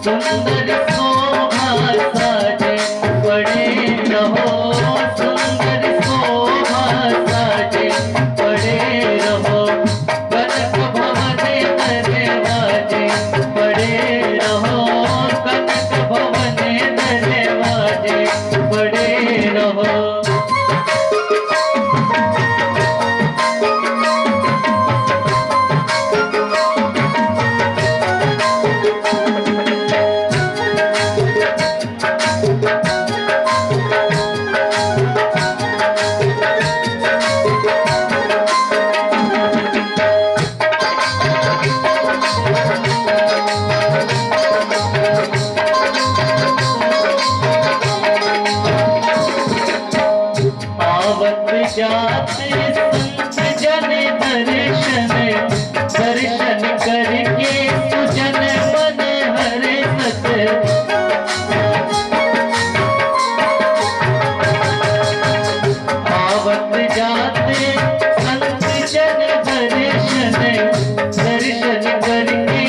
सुंदर शोभा साजे पड़े रहो, सुंदर शोभा साजे पड़े रहो, कनक भवन दरवाजे पड़े रहो, कनक भवन दरवाजे पड़े रहो। जाते संत जन दर्शन, दर्शन करके सुजन मन हर्षत। आवत जाते संत जन दर्शन, दर्शन करके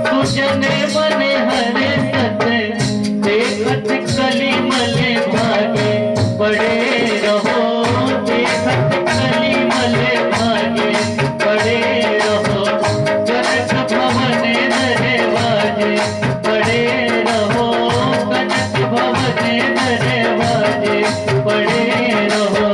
सुजन मन हर्षत। देखत कलिमल भागे पड़े रहो, देखत कलिमल भागे पड़े रहो, कनक भवन दरवाजे पड़े रहो, कनक भवन दरवाजे पड़े रहो।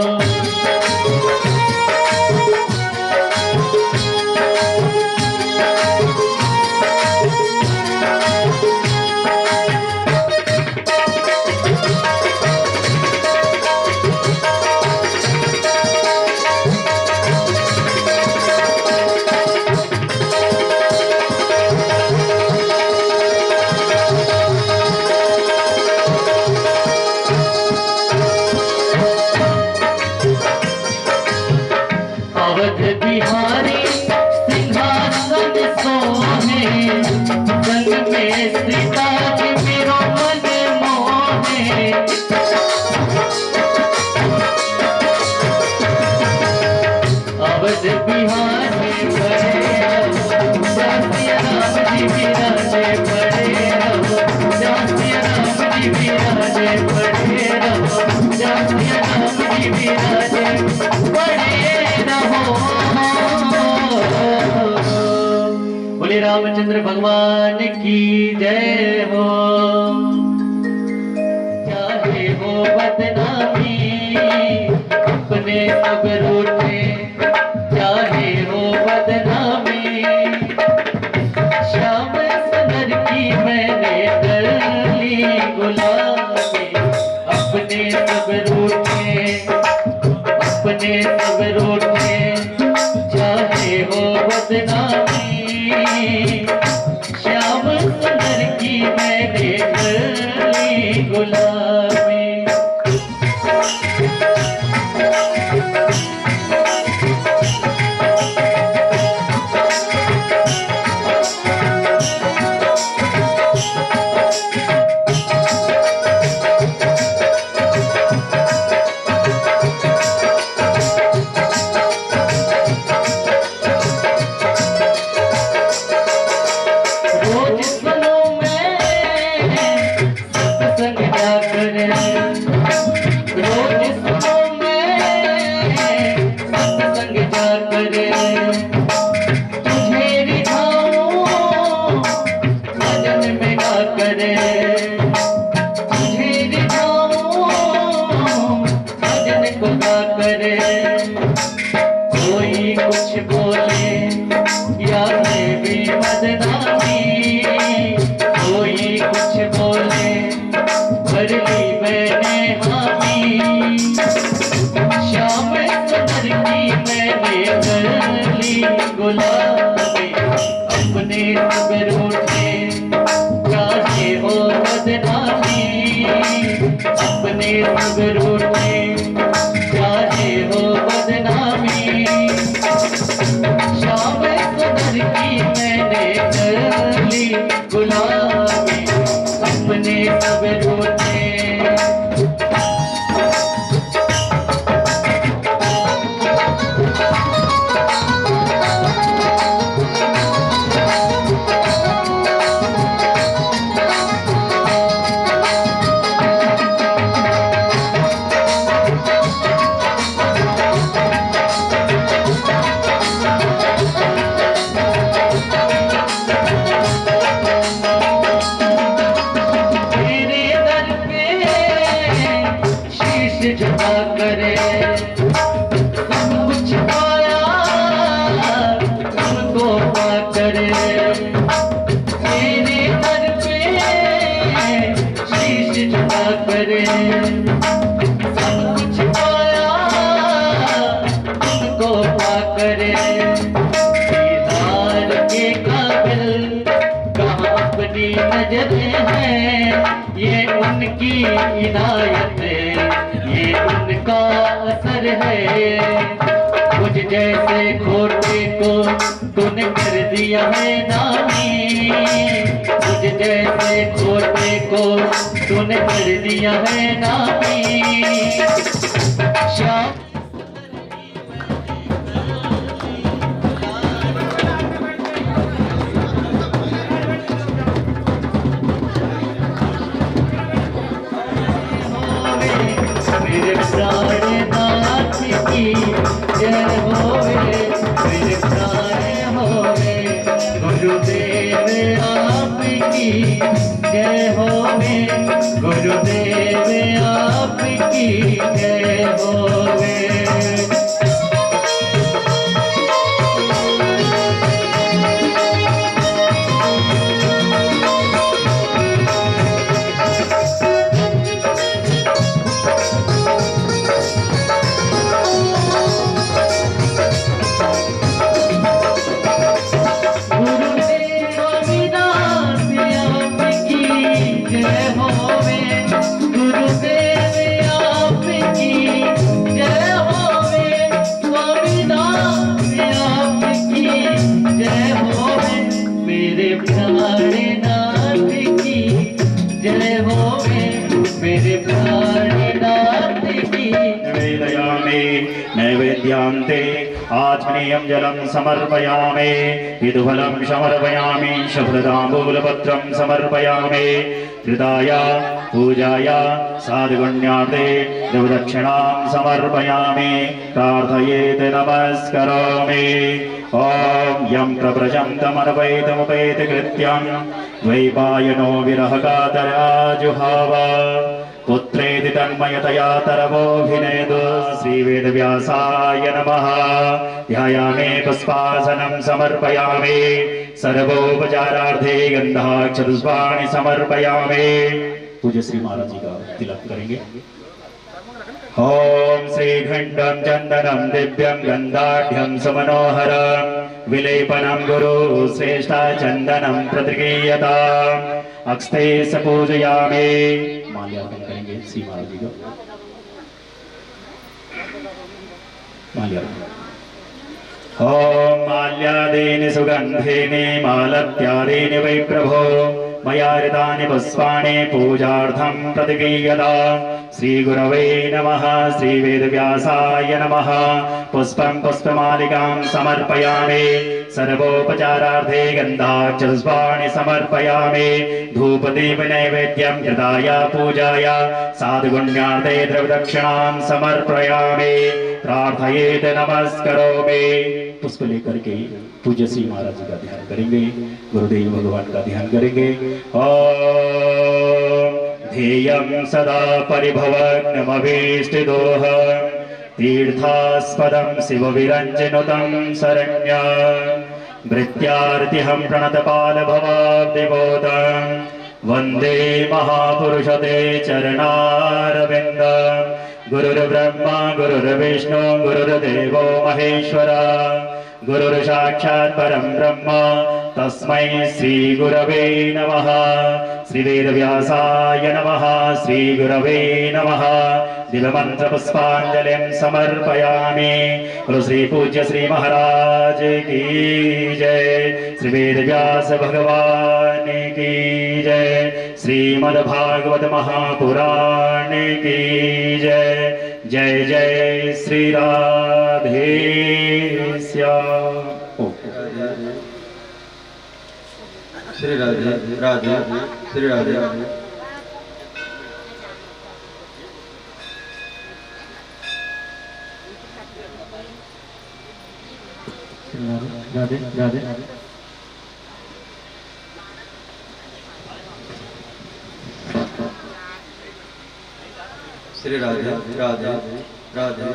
अवध बिहारी सिंहासन सोहे, संग में सीता जी मेरो मन मोहे। अवध बिहारी पड़े रहो, जासिया राम जी विराजे पड़े रहो, जासिया राम जी विराजे पड़े रहो, जासिया राम जी विराजे पड़े रहो। बोले रामचंद्र भगवान की जय हो। चाहे हो बदनामी अपने सब रूठे, चाहे हो बदनामी श्याम सुंदर की मैंने कर ली गुलामी। अपने सब रूठे, अपने सब रूठे, चाहे हो बदनामी श्याम सुंदर की मैंने कर ली गुलामी। कोई कुछ बोले या देवी बदनामी, कोई कुछ बोले कर ली मैंने हामी। श्याम सुंदर की मैंने कर ली गुलामी। अपने सब रूठे चाहे हो बदनामी, अपने सब रूठे चाहे हो बदनामी श्याम सुंदर की मैंने कर ली गुलामी। अपने सब रूठे झुका करे सब कुछ पाया तुमको पा करे मेरे दर पे शीश झुका करे सब कुछ पाया तुमको पा करे दीदार के काबिल कहाँ अपनी नजरें हैं ये उनकी इनायत है ये उनका असर है मुझ जैसे खोटे को तूने कर दिया है नामी मुझ जैसे खोटे को तूने कर दिया है नामी शाम मेरे प्राणनाथ की जय होवे मेरे प्राण होवे गुरुदेव आपकी जय होवे गुरुदेव आपकी जय होवे नैवेद्यांते आत्मनीयं जलं समर्पयामि विदुफलं समर्पयामि शब्दताम्बूलपत्रं समर्पयामि कृताय पूजाय साधुगुण्यार्थे देवदक्षिणां समर्पयामि प्रार्थयेत नमस्करोमि ॐ यं प्रव्रजन्तमर्पयितमुपैति कृत्यं द्वैपायनो विरहकातराजुहाव पुत्रेति तन्मयतया तरवोऽभिनेदु श्रीवेदव्यासाय नमः ध्यायामि पुष्पासनं समर्पयामि सर्वोपचारार्थे गन्धाक्षपुष्पाणि समर्पयामि पूज्य श्री महाराज जी का तिलक करेंगे ओम श्रीखंडं चंदनं दिव्यं गंधाढ्यं सुमनोहरं विलेपनं गुरु श्रेष्ठ चंदनं प्रतिगीयताम् अक्षते स पूजयामि माल्यार्पण करेंगे श्री महाराज जी को माल्यार्पण ओम माल्यादीनि सुगंधीनि मालत्यादीनि वै प्रभो मया ऋतानि पुष्पाणि पूजार्थं प्रतिगीयताम् श्रीगुरवे नमः श्रीवेदव्यासाय नमः पुष्पं पुष्पमालिकां समर्पयामि सर्वोपचारार्थे गन्धाक्षपुष्पाणि समर्पयामि धूपदीपनैवेद्यं कृताय पूजाय साधुगुण्यार्थे द्रव्यदक्षिणां समर्पयामि प्रार्थयेत नमस्करोमि पुष्प लेकर के पूज्य श्री महाराज जी का ध्यान करेंगे गुरुदेव भगवान का ध्यान करेंगे ओम ध्येयं सदा परिभवग्नमभीष्टदोह तीर्थास्पदं शिवविरञ्जनुतं शरण्य भृत्यार्तिहं प्रणतपालभवाब्धिबोधं वन्दे महापुरुषते चरणारविन्दं गुरुर्ब्रह्मा गुरुर्विष्णु गुरुर्देवो महेश्वरा गुरुर्साक्षात् परं ब्रह्म तस्मै श्रीगुरवे नमः श्रीवेदव्यासाय नमः श्रीगुरवे नमः दिव्यमन्त्रपुष्पाञ्जलिं समर्पयामि गुरु श्री पूज्य श्री महाराज की जय श्री वेदव्यास भगवान की जय श्रीमद्भागवत महापुराण की जय जय जय श्री राधे श्याम श्री राधे राधे श्री राधे राधे राधे श्री राधे राधे राधे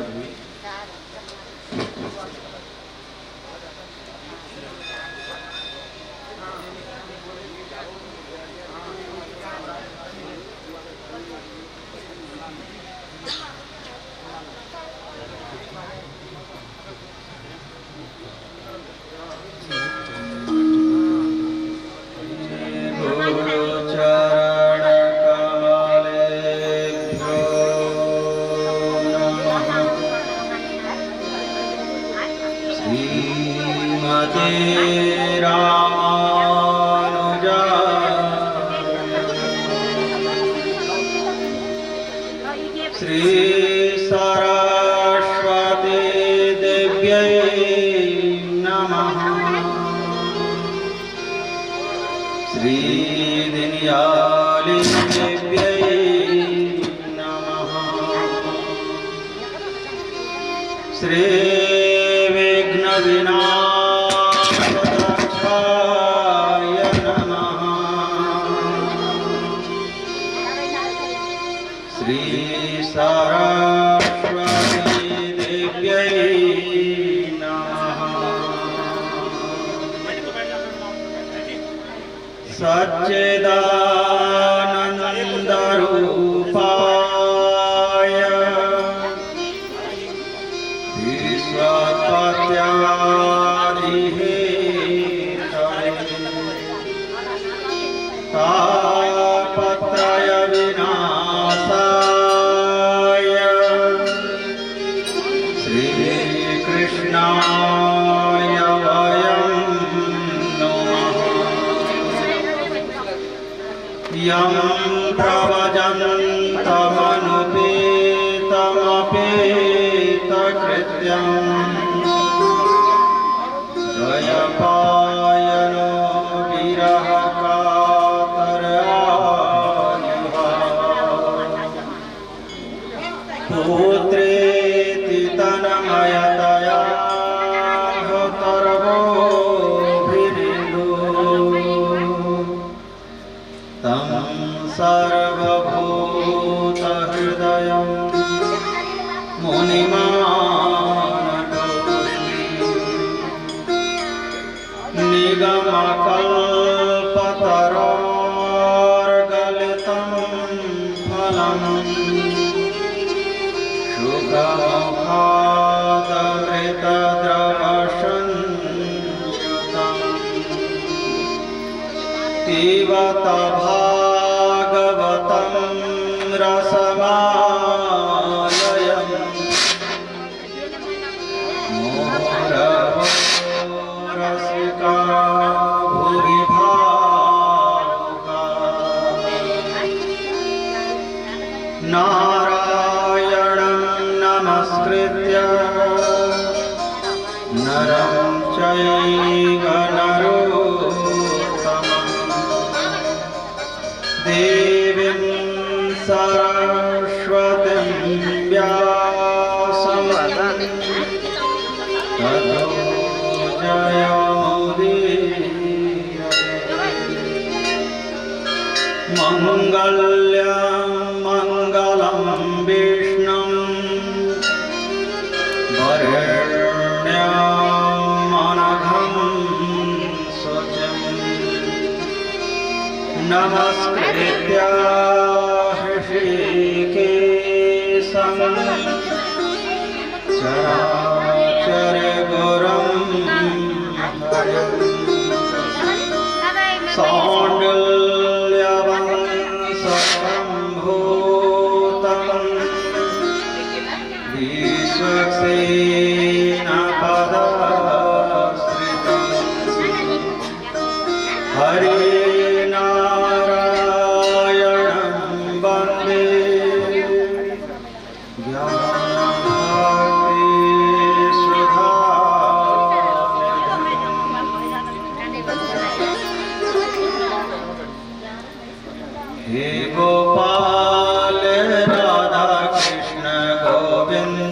गोविंद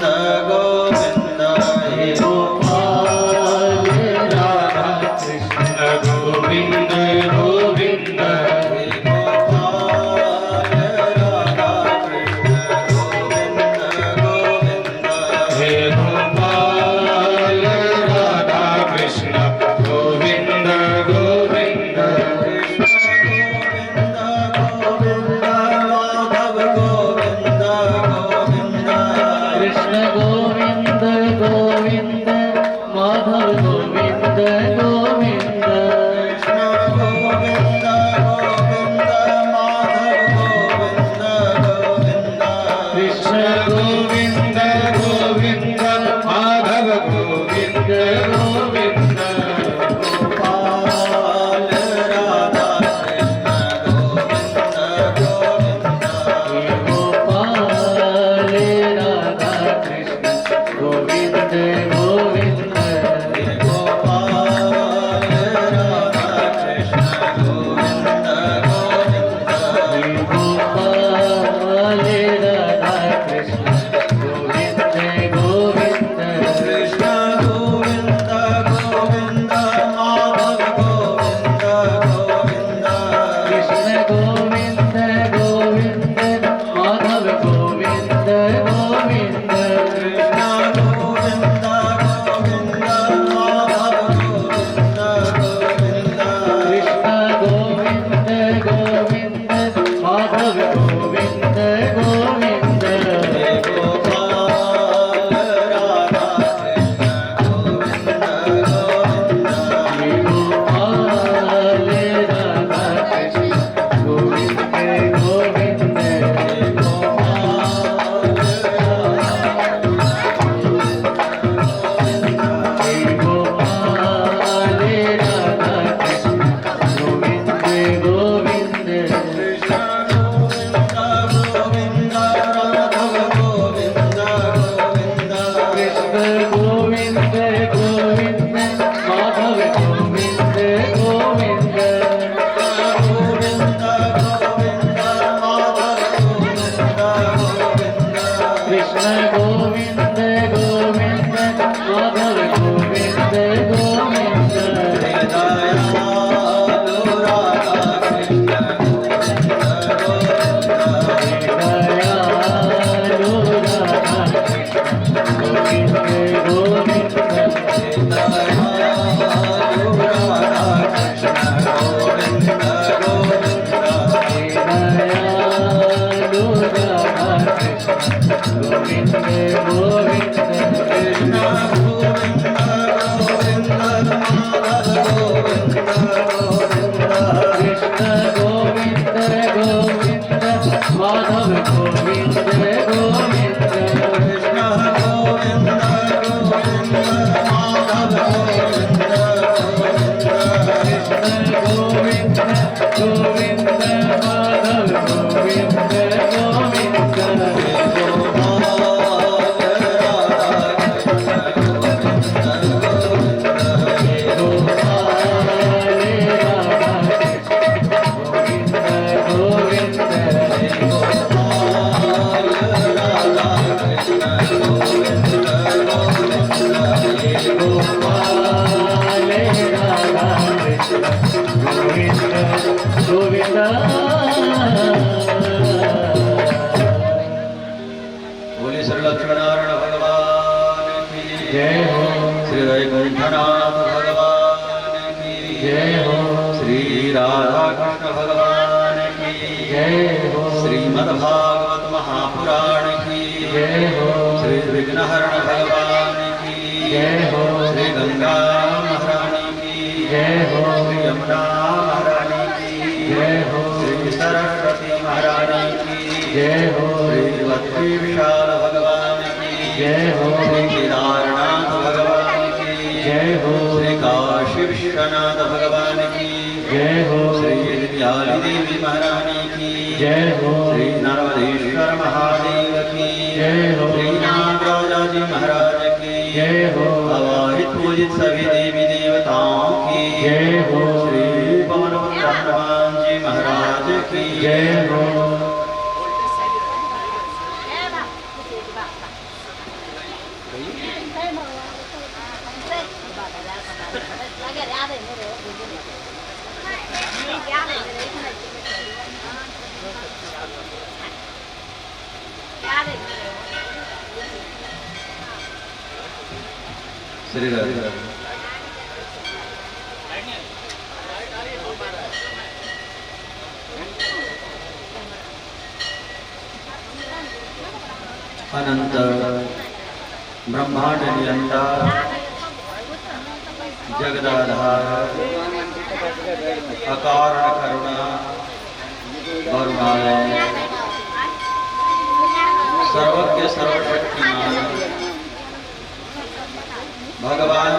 गोविंद गोविंद कृष्ण गोविंद गोविंद माधव गोविंद गोविंद कृष्ण गोविंद गोविंद माधव गोविंद गोविंद कृष्ण गोविंद गोविंद माधव गोविंद गोविंद कृष्ण गोविंद गोविंद माधव गोविंद गोविंद बोले श्री लक्ष्मीनारायण भगवान की जय हो श्री वैकुंठनाथ भगवान की जय हो श्री राधा कृष्ण भगवान की जय हो श्रीमद्भागवत महापुराण की जय हो श्री विघ्नहरण भगवान की जय हो श्री गंगा महारानी की जय हो श्री यमुना महारानी की जय हो श्री सरस्वती महारानी की जय हो श्री भक्ति विशाल भगवान की जय हो श्री केदारनाथ भगवान की जय हो श्री काशी विश्वनाथ भगवान की जय हो श्री विद्याली देवी महारानी की जय हो श्री नर्मदेश्वर महादेव की जय हो श्री नागराजा जी महाराज की जय हो अवाहित पूजित सभी देवी देवताओं की जय हो श्री पवन पुत्र हनुमान जी महाराज की जय हो श्री राधे अनंत ब्रह्मांड नियंता जगदाधार अकारण करुणा करुणालय सर्वज्ञ सर्वशक्तिमान भगवान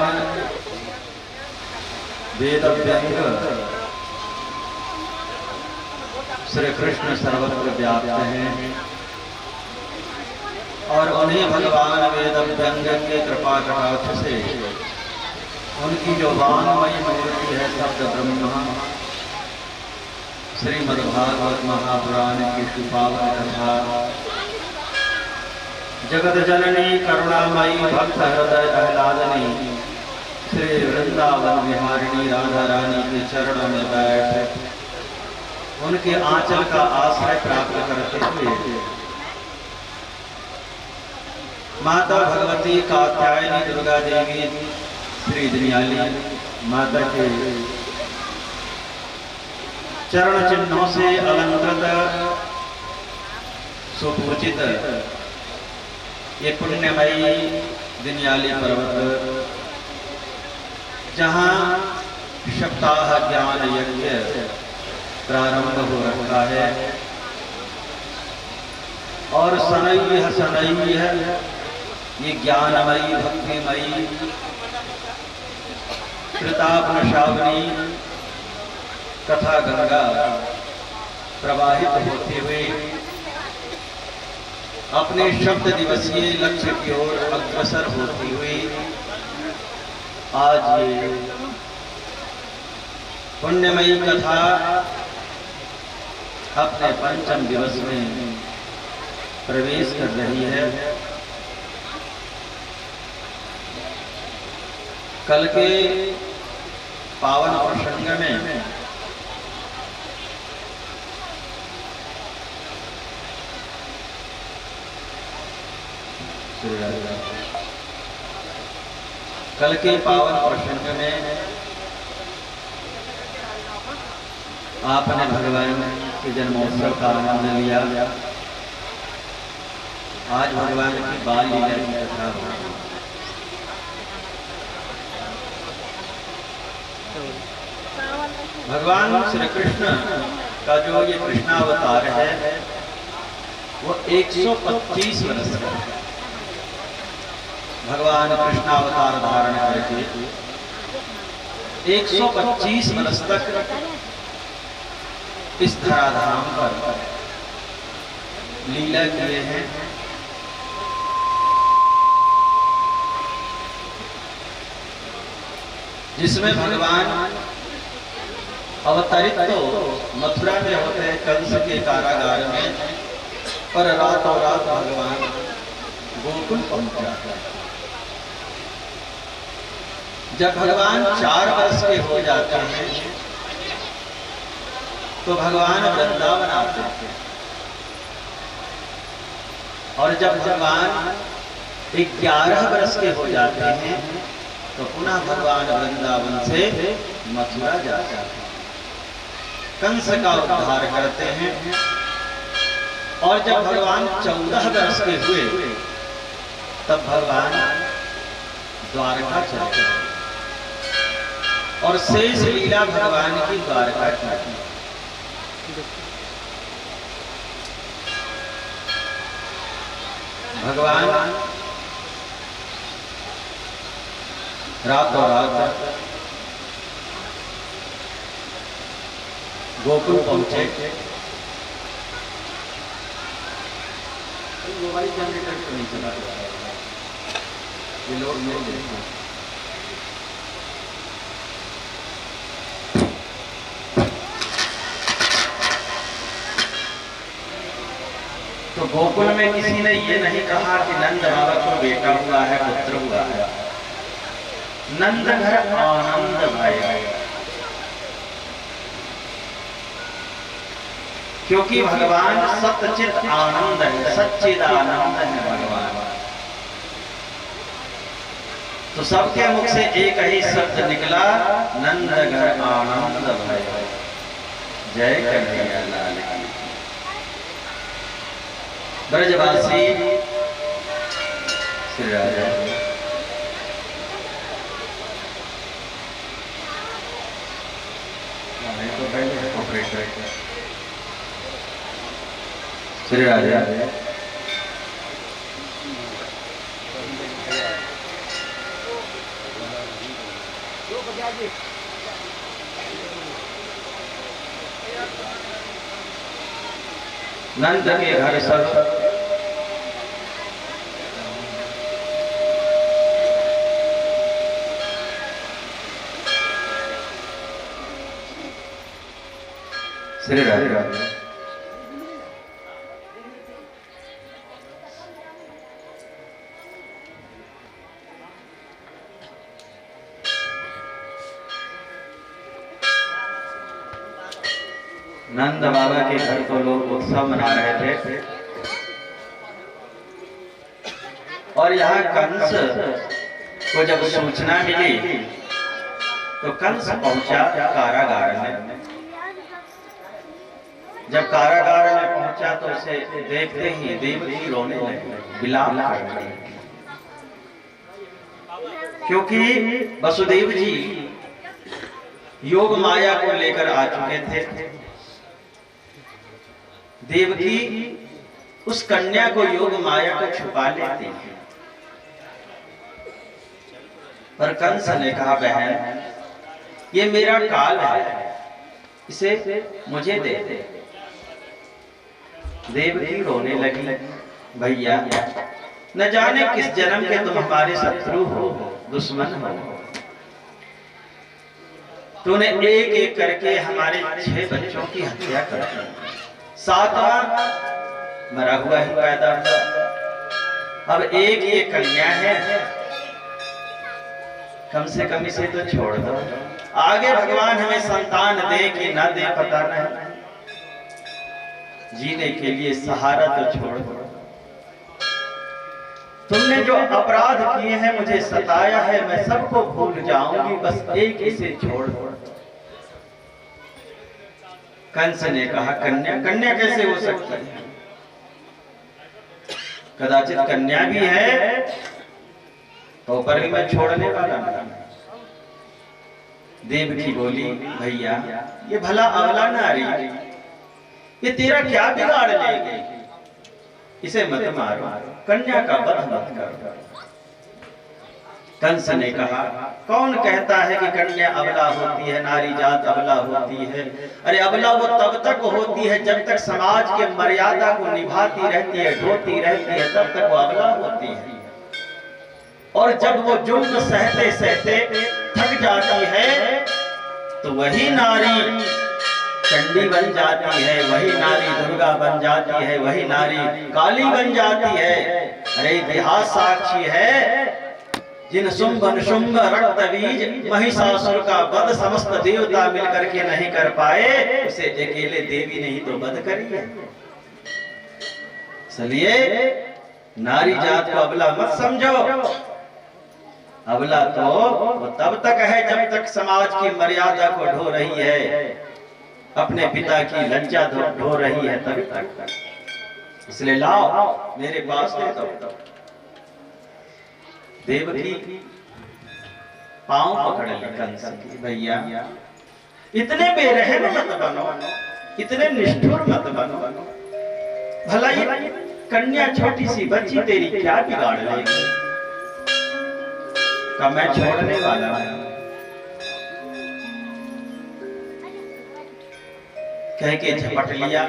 वेद व्यंग श्री कृष्ण सर्वत्र व्याप्त हैं और उन्हें भगवान वेद व्यंग के कृपा कटाक्ष से उनकी जो वांगमयी मूर्ति है शब्द ब्रह्मा श्रीमद्भागवत महापुराण की सुपावन कथा जगत जननी करुणामयी भक्त हृदय आह्लादनी श्री वृंदावन विहारिणी राधा रानी के चरणों में बैठ उनके आंचल का आश्रय प्राप्त करते हुए माता भगवती कात्यायनी दुर्गा देवी श्री दनियाली माता के चरण चिन्हों से अलंकृत सुपूजित ये पुण्यमयी दनियाली पर्वत जहाँ सप्ताह ज्ञान यज्ञ प्रारंभ हो रखा है और सनई है ये ज्ञानमयी भक्तिमयी कृतापशावनी कथा गंगा प्रवाहित होते हुए अपने शब्द दिवसीय लक्ष्य की ओर अग्रसर होती हुई आज ये पुण्यमयी कथा अपने पंचम दिवस में प्रवेश कर रही है। कल के पावन प्रसंग में कल के पावन प्रसंग में आपने भगवान के जन्मोत्सव का आनंद लिया आज भगवान की बाल लीला की कथा हो रही है। भगवान श्री कृष्ण का जो ये कृष्णावतार है वो 125 वर्ष का भगवान कृष्णावतार धारण करके 125 वर्ष तक इस धराधाम पर लीला किए हैं। जिसमें भगवान अवतरित तो मथुरा में होते हैं कंस के कारागार में, पर रातों रात भगवान गोकुल पहुंचा। जब भगवान 4 वर्ष के हो जाते हैं तो भगवान वृंदावन आते हैं, और जब भगवान 11 वर्ष के हो जाते हैं तो पुनः भगवान वृंदावन से मथुरा जाते हैं, कंस का उद्धार करते हैं। और जब भगवान 14 वर्ष के हुए तब भगवान द्वारका चलते हैं और शेष लीला भगवान की द्वारका की। भगवान रातों रात गोकुल पहुंचे। मोबाइल जनरेटर तो नहीं चला, ये लोग नहीं देखते। तो गोकुल में किसी ने ये नहीं कहा कि नंद बाबा को बेटा हुआ है, पुत्र हुआ है। नंद घर आनंद भाई, क्योंकि भगवान सच्चित आनंद है, सच्चिद आनंद है भगवान। तो सबके मुख से एक ही शब्द निकला, नंद घर आनंद भाई। जय कन्हैया लाल की। ब्रजवासी श्री राजा तो पहले ऑपरेटर श्री राजा नंद के घर सब श्री राजा नंद बाबा के घर तो लोग उत्सव मना रहे थे, और यहाँ कंस को जब सूचना मिली तो कंस पहुंचा कारागार में। जब कारागार में पहुंचा तो उसे देखते ही देवकी रोने लगी, विलाप करने लगी, क्योंकि वसुदेव जी योग माया को लेकर आ चुके थे। देवकी उस कन्या को योग माया को छुपा लेती है, पर कंस ने कहा, बहन ये मेरा काल है, इसे मुझे दे दे। देवकी रोने लगी, भैया न जाने किस जन्म के तुम हमारे शत्रु हो, दुश्मन हो। तूने एक एक करके हमारे 6 बच्चों की हत्या कर दी, 7वां मरा हुआ ही पैदा हुआ, अब एक ये कन्या है, कम से कम इसे तो छोड़ दो। आगे भगवान हमें संतान दे कि ना दे पता नहीं, जीने के लिए सहारा तो छोड़ दो। तुमने जो अपराध किए हैं, मुझे सताया है, मैं सबको भूल जाऊंगी, बस एक इसे छोड़ दो। कंस ने कहा, कन्या कन्या कैसे हो सकती है? कदाचित कन्या भी है तो पर भी मैं छोड़ने वाला नहीं। देवकी बोली भैया ये भला अवला नारी ये तेरा क्या बिगाड़ लेगी, इसे मत मारो, कन्या का वध मत करो। कंस ने कहा कौन कहता है कि कन्या अबला होती है, नारी जात अबला होती है? अरे अबला वो तब तक होती है जब तक समाज के मर्यादा को निभाती रहती है, ढोती रहती है, तब तक वो अबला होती है। और जब वो जुल्म सहते सहते थक जाती है तो वही नारी चंडी बन जाती है, वही नारी दुर्गा बन जाती है, वही नारी काली बन जाती है। अरे इतिहास साक्षी है, जिन शुंभ निशुंभ रक्त बीज महिषासुर का वध समस्त देवता मिलकर के नहीं कर पाए, उसे अकेले देवी नहीं तो वध करी है। इसलिए नारी जात को अबला मत समझो। अबला तो वो तब तक है जब तक समाज की मर्यादा को ढो रही है, अपने पिता की लज्जा ढो रही है, तभी तक। इसलिए लाओ मेरे पास दे दो। देवकी पांव पकड़ ले कंस की, भैया इतने बेरहम मत बनो, इतने निष्ठुर मत बनो। भला ये कन्या छोटी सी बच्ची तेरी क्या बिगाड़ लेगी? का मैं छोड़ने वाला हूं। कह के झपट लिया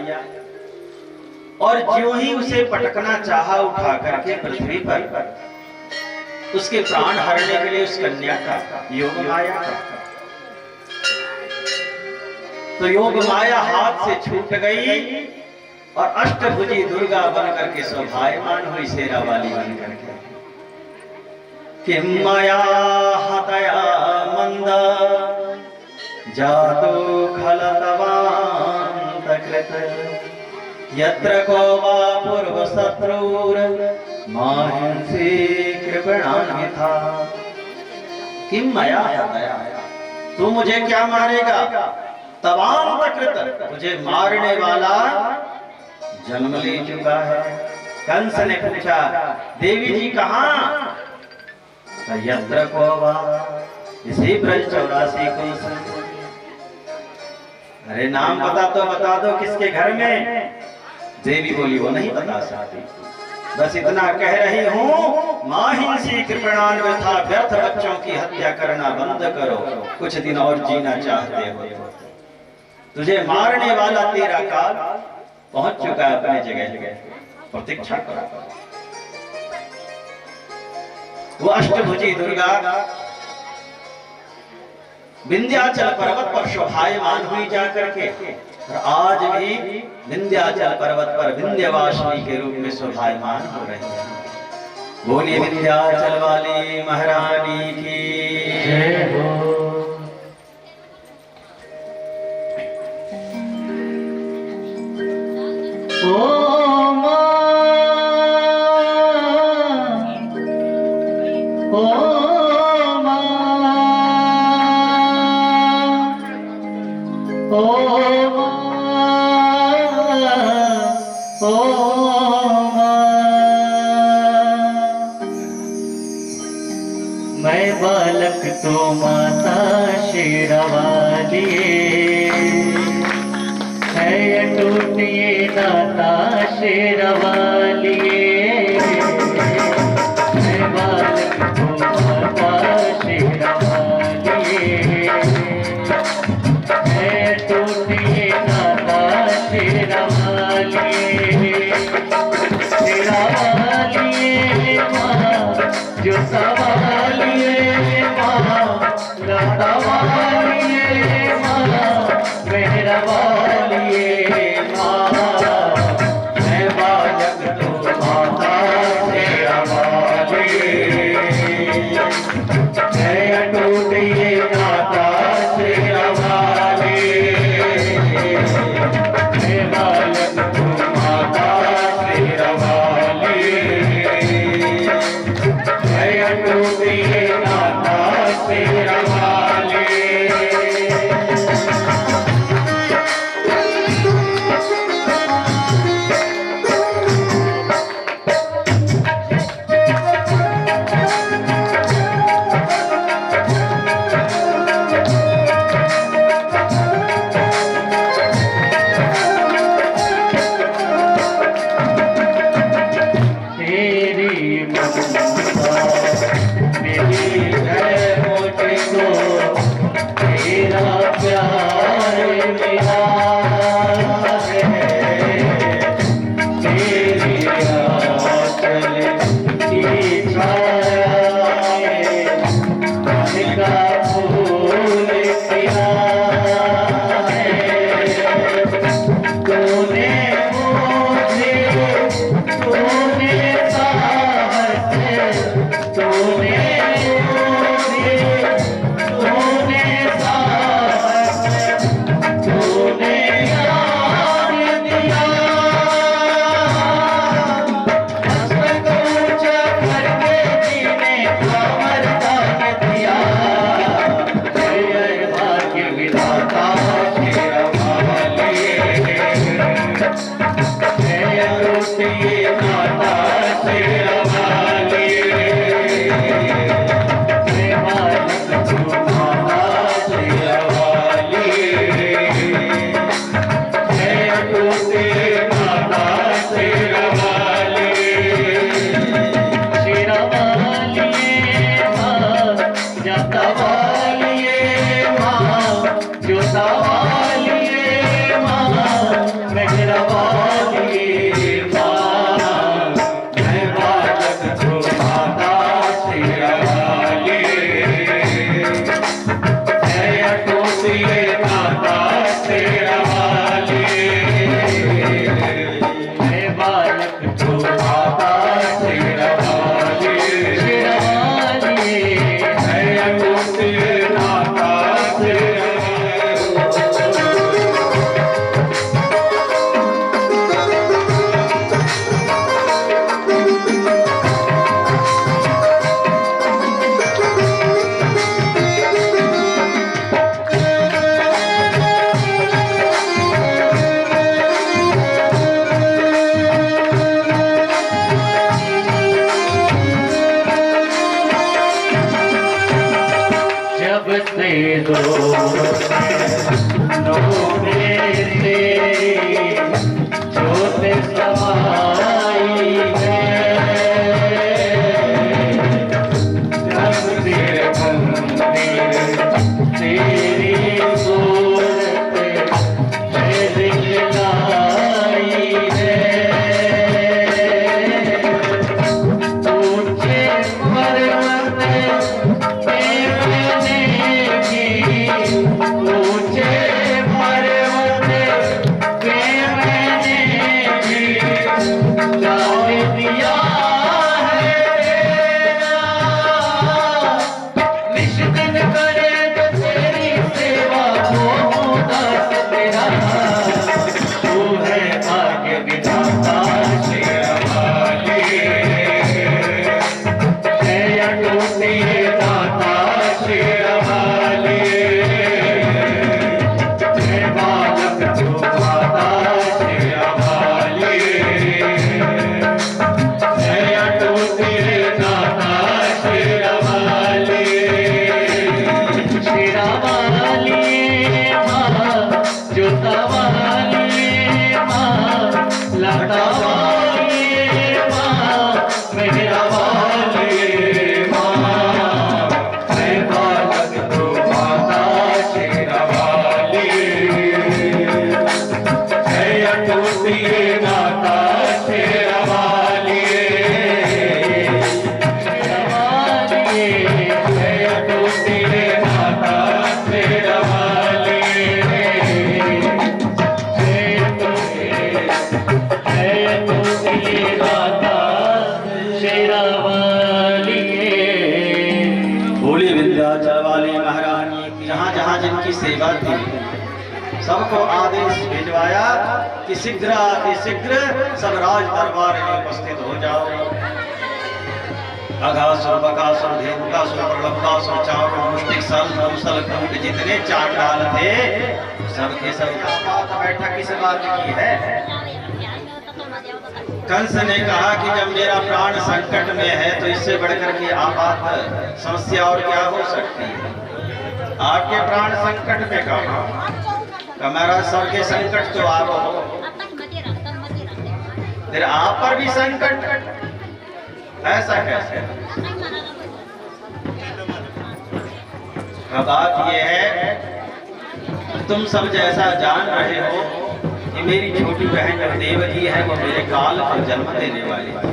और ज्यों ही उसे पटकना चाहा उठा करके पृथ्वी पर, उसके प्राण हरने के लिए उस कन्या का योग माया का, तो योग माया हाथ से छूट गई और अष्टभुजी दुर्गा बन करके शोभायमान हुई, शेरा वाली बन करके। किम माया हतया मंदा जातु खलतवान्तकृत यत्र को वा पूर्व शत्रुर माहिंसी कृपणान्विता। किम मया हतया, तू मुझे क्या मारेगा? तवान्तकृत, तुझे मारने वाला जन्म ले चुका है। कंस ने पूछा देवी जी कहाँ? यत्र को वा, इसी ब्रज 84 को। अरे नाम बता दो किसके घर में? देवी बोली वो नहीं बता सकती, बस इतना कह रही हूँ माहिंसी कृपणान्विता, व्यर्थ बच्चों की हत्या करना बंद करो, कुछ दिन और जीना चाहते हो। तुझे मारने वाला तेरा काल पहुंच चुका है अपने जगह, प्रतीक्षा करो। वो अष्टभुजी दुर्गा विंध्याचल पर्वत पर शोभायमान हुई जाकर के, और आज भी विंध्याचल पर्वत पर विंध्यवासिनी के रूप में शोभायमान हो रही है। बोलिए विंध्याचल वाली महारानी की जय हो। ओ मां, ओ मां, ओ मां, मैं बालक तो माता शेरवाली है, अटूट ये नाता शेरवाली। मैं बालक तो माता शेरवाली है, अटूट ये नाता शेरवाली। शेरवाली माँ जो सवाली माँ, लता वाली माँ, मेहरा वाली माँ। मैं बालक तो माता शेरवाली है, अटूट ये नाता शेरवाली। मैं बालक तो माता शेरवाली है, अटूट समाई है जब तेरे मंदिर तेरी सूरत है दिखलाई है ऊंचे पर्वत पे मैंने की ऊंचे पर्वत पे मैंने भी डाल दिया है निश दिन करे तो तेरी सेवा को दास तेरा तू है आगे विधाता शेरवाली है अटूटी दाता शेरवाली है बालक तू माता शेरवाली है अटूटी दाता शेरवाली शेरवाली माँ जोतावाली माँ लतावाली माँ मेहरावाली माँ है बालक तू माता शेरवाली है अटूटी माता शेरवाली शेरवाली है अटूटी माता शेरवाली बोली विंध्याचल वाली महारानी की जहाँ जहाँ जिनकी सेवा थी सबको आदेश भिजवाया कि शीघ्र अतिशीघ्र सब राज दरबार में उपस्थित हो जाओ। अघासुर बकासुर धेनुकासुर प्रलंबासुर चारों मुष्टिक सल मूसल कूट जितने चांडाल थे सबके सब बैठक किस बात की है। कंस ने कहा कि जब मेरा प्राण संकट में है तो इससे बढ़कर के आपात समस्या और क्या हो सकती है। आपके प्राण संकट में कहा हमारा सबके संकट तो आप हो फिर आप पर भी संकट ऐसा कैसे। अब बात ये है तुम सब जैसा जान रहे हो कि मेरी छोटी बहन जो देवकी है वो मेरे काल पर जन्म देने वाली है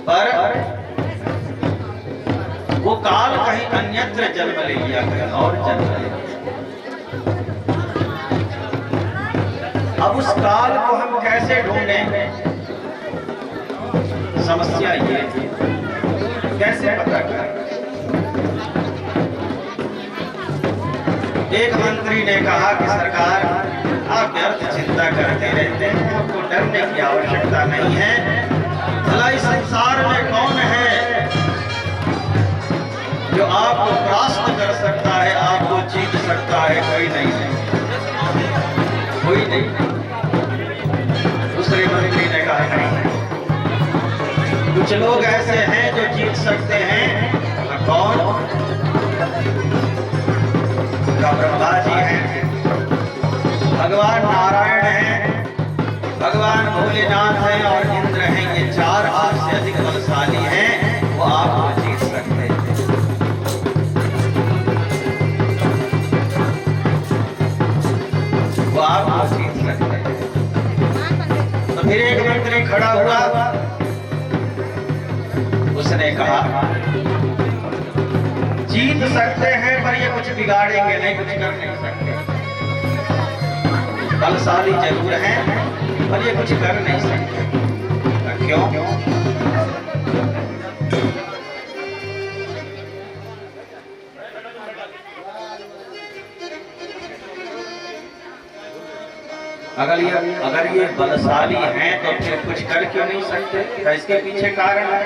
पर वो काल कहीं अन्यत्र जन्म ले लिया कहीं और जन्म ले लिया। अब उस काल को हम कैसे ढूंढें समस्या ये कैसे पता करें। एक मंत्री ने कहा कि सरकार आप व्यर्थ चिंता करते रहते हैं आपको डरने की आवश्यकता नहीं है। भला इस संसार में कौन है जो आपको परास्त कर सकता है आपको जीत सकता है। कोई नहीं है कोई नहीं। दूसरे मंत्री ने कहा नहीं कुछ लोग ऐसे हैं जो जीत सकते हैं। कौन? ब्रह्मा जी हैं भगवान नारायण हैं भगवान भोलेनाथ हैं और इंद्र हैं। ये चार आपसे अधिक बलशाली हैं वो आपको जीत सकते हैं। वो आपको जीत सकते हैं। तो फिर एक मंत्री खड़ा हुआ उसने कहा जीत सकते हैं पर ये कुछ बिगाड़ेंगे नहीं कुछ कर नहीं सकते। बलशाली जरूर हैं पर ये कुछ कर नहीं सकते। क्यों? अगर ये बलशाली हैं तो फिर कुछ कर क्यों नहीं सकते। इसके पीछे कारण है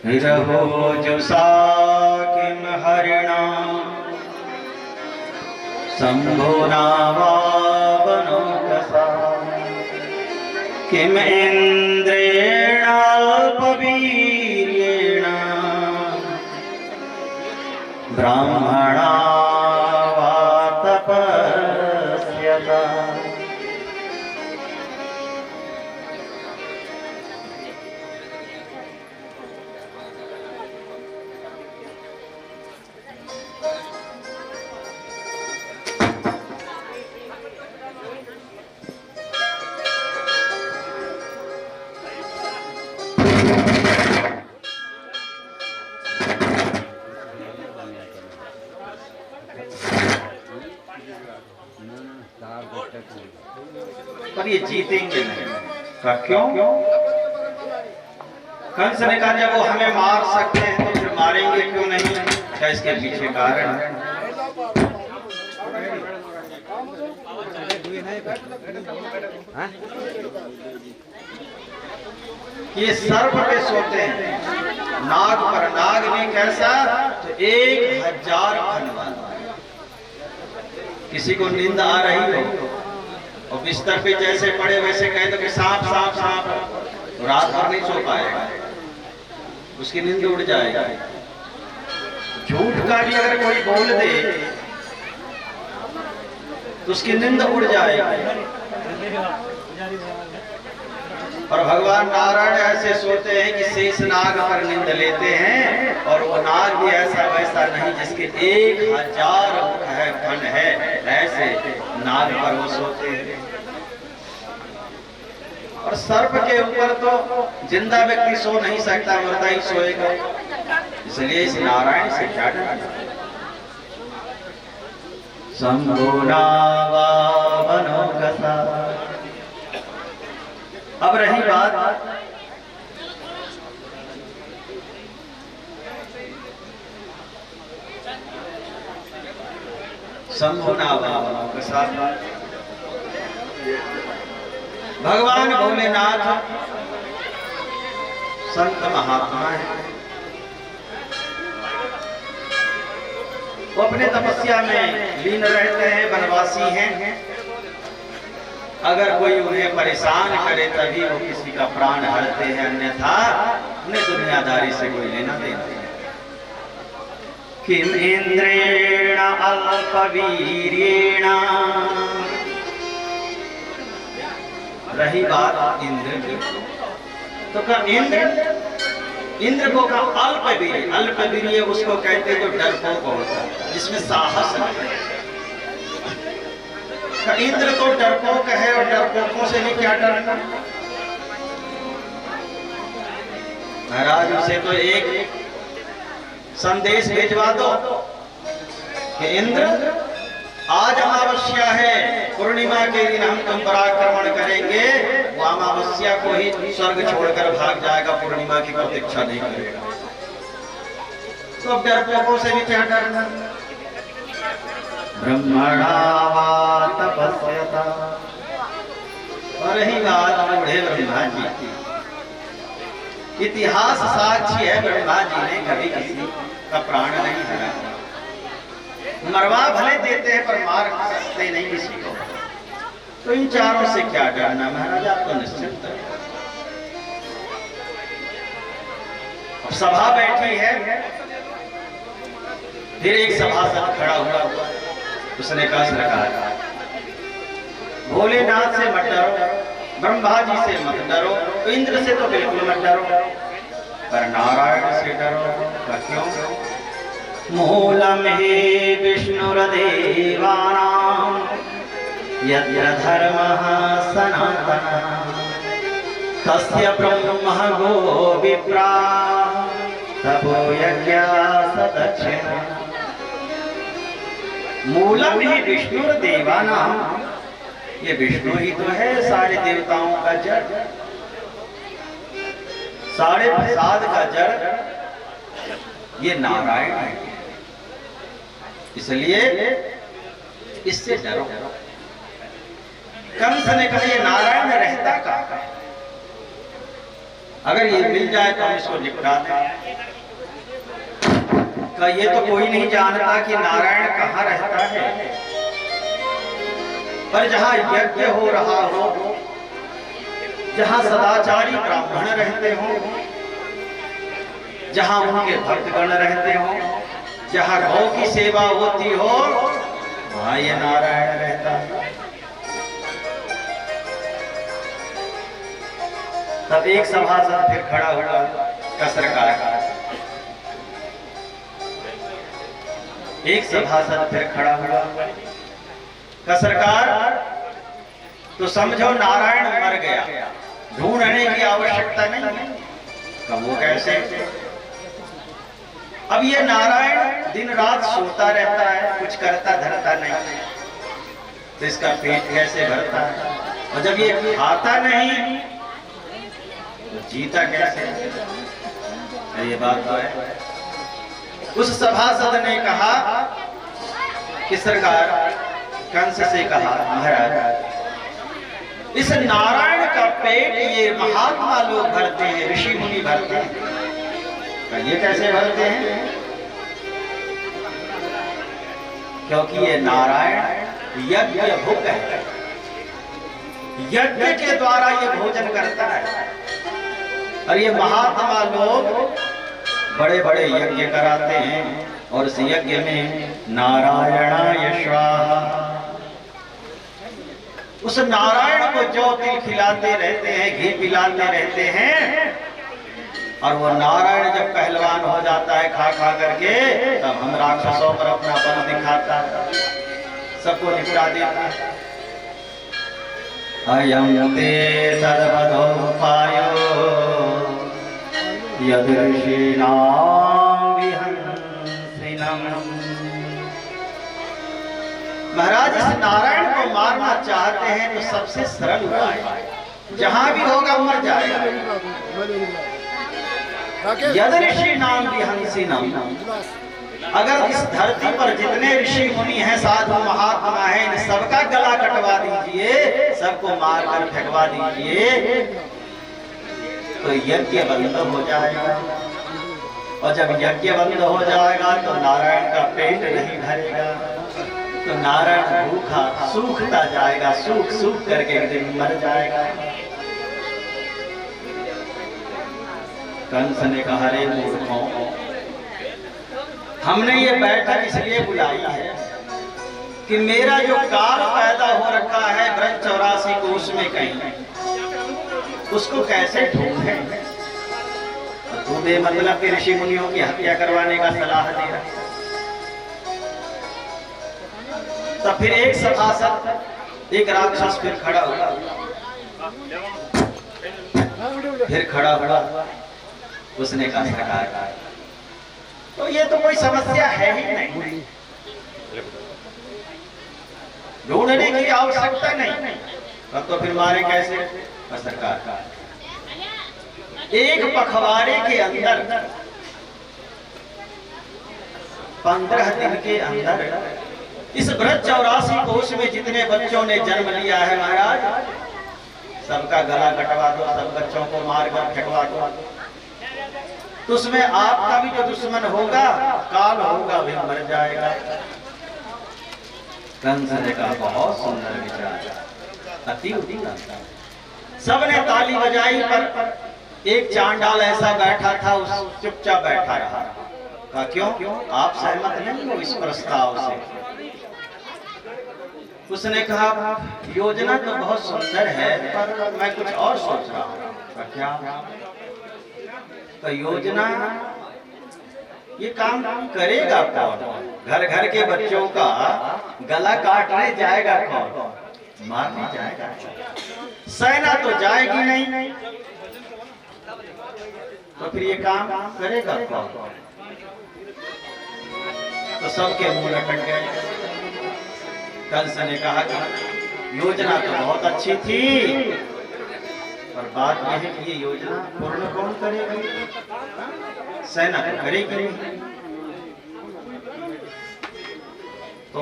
रहो जो साकिम हरिणा शंभो नावावनो कसा किम इंद्रेण अल्पवीर्येण ब्राह्मणा वा तपस्यता पर ये जीतेंगे नहीं। का क्यों? कंस ने कहा जब वो हमें मार सकते हैं तो फिर मारेंगे क्यों नहीं? क्या इसके पीछे कारण है? ये सर्प पे सोते हैं, नाग पर। नाग ने कैसा? तो 1000 फन। किसी को नींद आ रही हो और बिस्तर पे जैसे पड़े वैसे कहे तो कि सांप सांप सांप, तो रात भर नहीं सो पाएगा, उसकी नींद उड़ जाएगी। झूठ का भी अगर कोई बोल दे तो उसकी नींद उड़ जाएगी। और भगवान नारायण ऐसे सोते हैं कि शेष नाग पर नींद लेते हैं, और वो नाग भी ऐसा वैसा नहीं जिसके 1000 फन है, ऐसे नाग पर वो सोते हैं। और सर्प के ऊपर तो जिंदा व्यक्ति सो नहीं सकता, मुर्दा ही सोएगा। इसलिए इस नारायण से क्या डरना? अब रही बात भगवान भोलेनाथ संत महात्मा है। वो अपने तपस्या में लीन रहते हैं, वनवासी हैं। अगर कोई उन्हें परेशान करे तभी वो किसी का प्राण हरते हैं, अन्यथा उन्हें दुनियादारी से कोई लेना देना नहीं। किम इंद्रेण अल्पवीर्येण, रही बात इंद्र की, तो क्या इंद्र को कहा अल्पवीर्य। अल्पवीर्य उसको कहते जो डरपोक होता है, जिसमें साहस नहीं। इंद्र तो डरपोक है, और डरपोकों से भी क्या डरना? महाराज उसे तो एक संदेश भिजवा दो कि इंद्र आज अमावस्या है, पूर्णिमा के दिन हम तुम पर आक्रमण करेंगे। वो अमावस्या को ही स्वर्ग छोड़कर भाग जाएगा, पूर्णिमा की प्रतीक्षा नहीं करेगा। तो डरपोकों से भी क्या डरना? ब्रह्मणा वा तपस्यता। और रही बात बूढ़े ब्रह्मा जी की, इतिहास साक्षी है, ब्रह्मा जी ने कभी किसी का प्राण नहीं हरा। मरवा भले देते हैं पर मार सकते नहीं किसी को। तो इन चारों से क्या डरना? महाराज आप तो निश्चिंत है। अब सभा बैठी है, फिर एक सभासद खड़ा हुआ, उसने कहा सरकार भोलेनाथ से मत डरो, ब्रह्मा जी से मत डरो, तो इंद्र से तो बिल्कुल मत डरो, पर नारायण से डरो। क्यों? मूलम ही विष्णुर्देवानां यत्र धर्मः सनातनः तस्य ब्रह्म गो विप्रा तपो यज्ञास दक्षिणा। मूलम ही विष्णुर्देवानां, ये विष्णु ही तो है सारे देवताओं का जड़, सारे प्रसाद का जड़ ये नारायण है। इसलिए इससे डरो। कंस ने कहा ये नारायण रहता कहाँ? अगर ये मिल जाए तो हम इसको निपटा दें। का ये तो कोई नहीं जानता कि नारायण कहाँ रहता है, पर जहां यज्ञ हो रहा हो, जहां सदाचारी ब्राह्मण रहते हो, जहां उनके भक्तगण रहते हो, जहां गौ की सेवा होती हो, वहां ये नारायण रहता है। तब एक सभासद फिर खड़ा हुआ, कसरकार का एक सभासद फिर खड़ा हुआ, कसरकार तो समझो नारायण मर गया, ढूंढने की आवश्यकता नहीं। कब वो कैसे? अब ये नारायण दिन रात सोता रहता है, कुछ करता धरता नहीं, तो इसका पेट कैसे भरता है? और जब ये खाता नहीं तो जीता कैसे? ये बात तो है। उस सभासद ने कहा कि सरकार, कंस से कहा, महाराज इस नारायण का पेट ये महात्मा लोग भरते हैं, ऋषि मुनि भरते हैं, ये कैसे भरते हैं? क्योंकि ये नारायण यज्ञ भुक है, यज्ञ के द्वारा ये भोजन करता है। और ये महात्मा लोग बड़े बड़े यज्ञ कराते हैं और इस यज्ञ में नारायणाय स्वाहा, उस नारायण को जो तिल खिलाते रहते हैं, घी पिलाते रहते हैं, और वो नारायण जब पहलवान हो जाता है खा खा करके, तब हम राक्षसों पर अपना बल दिखाता है, सबको निपटा देता है। अयं ते तद्वदोपायो यदृषीणां विहंसिनम्। महाराज इस नारायण को मारना चाहते हैं तो सबसे सरल उपाय, जहां भी होगा मर जाएगा। यदृषीणां विहंसिनम्, अगर इस धरती पर जितने ऋषि मुनि हैं, साधु महात्मा हैं, इन सबका गला कटवा दीजिए, सबको मारकर फेंकवा दीजिए, तो यज्ञ बंद हो जाएगा। और जब यज्ञ बंद हो जाएगा तो नारायण का पेट नहीं भरेगा, तो नारायण भूखा सूखता जाएगा, सूख सूख करके एक दिन मर जाएगा। कंस ने कहा, रे मूर्खों, हमने ये बैठक इसलिए बुलाई है कि मेरा जो काल पैदा हो रखा है ब्रज 84 कोष में कहीं, उसको कैसे ढूंढें? तू बेमतलब के ऋषि मुनियों की हत्या करवाने का सलाह दे रहा। तब फिर एक सभासद, एक राक्षस फिर खड़ा हुआ, फिर खड़ा हुआ, उसने कहा, सरकार तो ये तो कोई समस्या है ही नहीं, ढूंढने की आवश्यकता नहीं, तब तो फिर मारे कैसे? सरकार एक पखवाड़े के अंदर 15 दिन के अंदर इस ब्रज 84 कोष में जितने बच्चों ने जन्म लिया है महाराज, सबका गला कटवा दो, सब बच्चों को मारकर फेंकवा दो, तो उसमें आपका भी जो दुश्मन होगा, काल होगा, भी मर जाएगा। कंस ने कहा, बहुत सुंदर विचार, अति उत्तम। सबने ताली बजाई, पर एक चांडाल ऐसा बैठा था, उस चुपचाप बैठा रहा। कहा, क्यों आप सहमत नहीं हो इस प्रस्ताव से? उसने कहा, योजना तो बहुत सुंदर है, पर मैं कुछ और सोच रहा हूँ। क्या? तो योजना, ये काम करेगा कौन? घर घर के बच्चों का गला काटने जाएगा कौन? मारने जाएगा? सेना तो जाएगी नहीं, तो फिर ये काम करेगा कौन? तो सबके मुंह लटक गए। कंस ने कहा कि योजना तो बहुत अच्छी थी, पर बात यह है कि ये योजना पूर्ण कौन करेगा? सेना तो करेगी नहीं। तो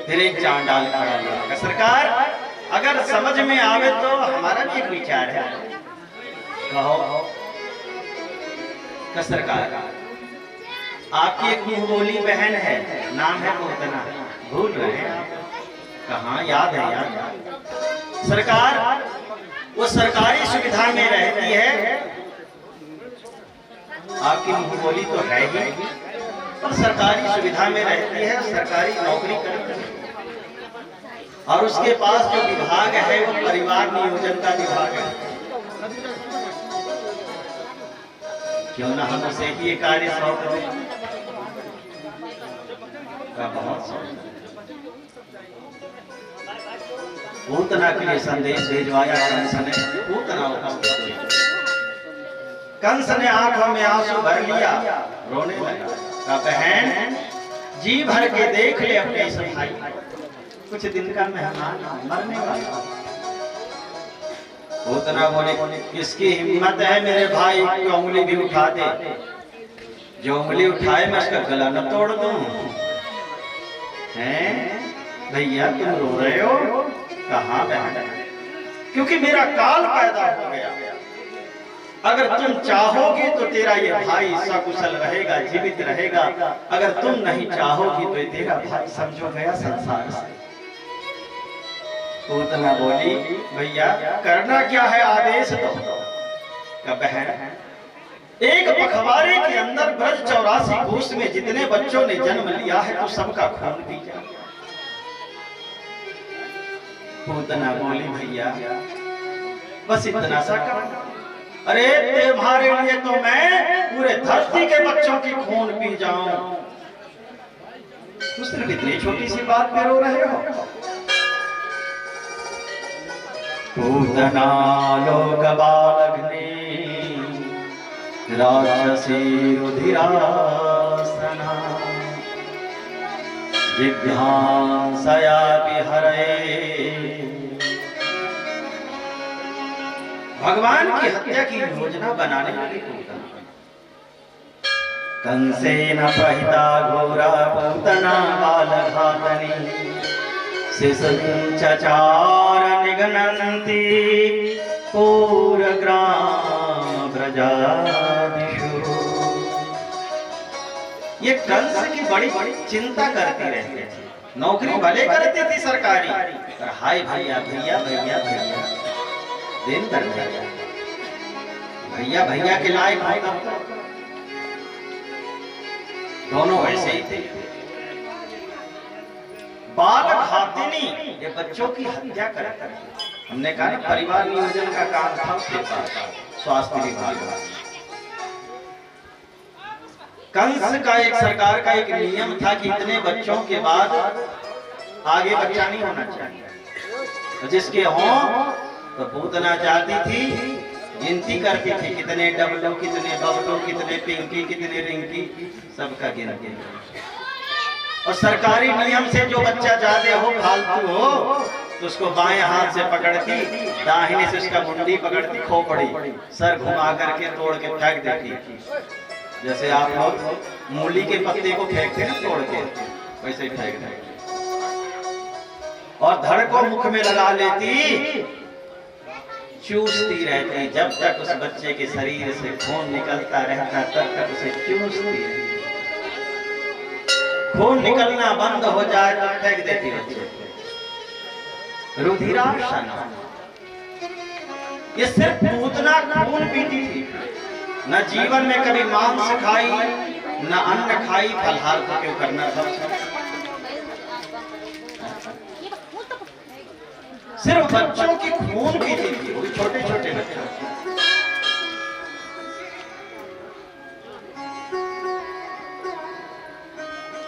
फिर एक चांडाल खड़ा हुआ, सरकार अगर समझ में आवे तो हमारा भी एक विचार है, कहो। सरकार, आपकी एक मुंह बोली बहन है, नाम है पूतना, भूल रहे हैं? कहाँ याद है? याद। सरकार वो सरकारी सुविधा में रहती है, आपकी मुंह बोली तो है ही, पर सरकारी सुविधा में रहती है, सरकारी नौकरी करती है, और उसके पास जो विभाग है वो परिवार नियोजन का विभाग है। क्यों ना हम उसे ये कार्य सौंप दें? बहुत पूतना के लिए संदेश भेजवाया कंस ने। पूतना कंस ने आंखों में आंसू भर लिया, रोने लगा। कहा, बहन जी भर के देख ले अपने इस भाई, कुछ दिन का मेहमान मरने वाला। पूतना बोले इसकी हिम्मत है मेरे भाई की उंगली भी उठा दे, जो उंगली उठाए मैं उसका गला न तोड़ दूं। हैं भैया तुम रो रहे हो? कहाँ बहन, क्योंकि मेरा काल पैदा हो गया। अगर तुम चाहोगी तो तेरा ये भाई सकुशल रहेगा, जीवित रहेगा। अगर तुम नहीं चाहोगी तो ये तेरा भाई समझो गया संसार से। पूतना बोली भैया करना क्या है, आदेश दो। का बहन एक पखवाड़े के अंदर ब्रज 84 कोष में जितने बच्चों ने जन्म लिया है तो सबका खून पी जा। पूतना बोली भैया बस इतना सा कर। अरे तुम्हारे लिए तो मैं पूरे धरती के बच्चों की खून पी जाऊं। तुम सिर्फ इतनी छोटी सी बात पे रो रहे हो। पूतना लोक बालग्ने राक्षसी रुधिरासना जिघ्रांसयापि हरे। भगवान की हत्या की योजना बनाने लगे पूतना। कंसेन प्रहिता घोरा पूतना बालघातनी शिशुचचार निगनन्ति पूरग्राम ब्रजादिषु। ये कंस की बड़ी बड़ी चिंता करती रहती थी। नौकरी भले करती थी सरकारी, पर हाय भैया भैया भैया भैया दिन कर भैया भैया भैया के लायक होता। दोनों ऐसे ही थे। बाल घातिनी ये बच्चों की हत्या करता है। हमने कहा ना परिवार नियोजन का काम था उसके पास, स्वास्थ्य विभाग का। कंस का एक सरकार का एक नियम था कि इतने बच्चों के बाद आगे बच्चा नहीं होना चाहिए। जिसके हों तो पूतना चाहती थी, गिनती करती थी कितने डबलो कितने बबलो कितने पिंकी कितने रिंकी, सबका गिनती। और सरकारी नियम से जो बच्चा ज्यादा हो फालतू हो तो उसको बाएं हाथ से पकड़ती, दाहिने से उसका मुंडी पकड़ती, खोपड़ी सर घुमा करके तोड़ के फेंक देती। जैसे आप लोग मूली के पत्ते को फेंकते ना तोड़ के, वैसे ही फेंक देती। और धड़ को मुख में लगा लेती, चूसती रहती। जब तक उस बच्चे के शरीर से खून निकलता रहता तब तक उसे चूसती रहती। खून निकलना बंद हो जाए तो फेंक देती बच्चे। रुधिरासना ये सिर्फ पूतना खून पीती थी। न जीवन में कभी मांस खाई, न अन्न खाई, फलहार को क्यों करना था। सिर्फ बच्चों की खून पीती थी, वो छोटे छोटे बच्चे।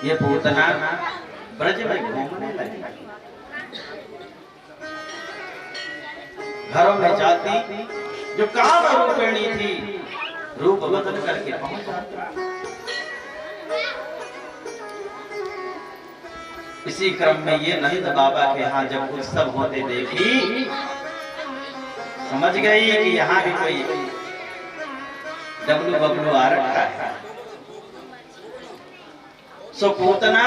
ये पूतना ब्रज में घूमने लगी। घरों में जाती, जो काम रूपिणी थी रूप बदल करके पहुंच जाती। इसी क्रम में ये नंद बाबा के यहाँ जब उत्सव होते देखी, समझ गई कि यहाँ भी कोई डबलू बबलू आ रखा है। सो पूतना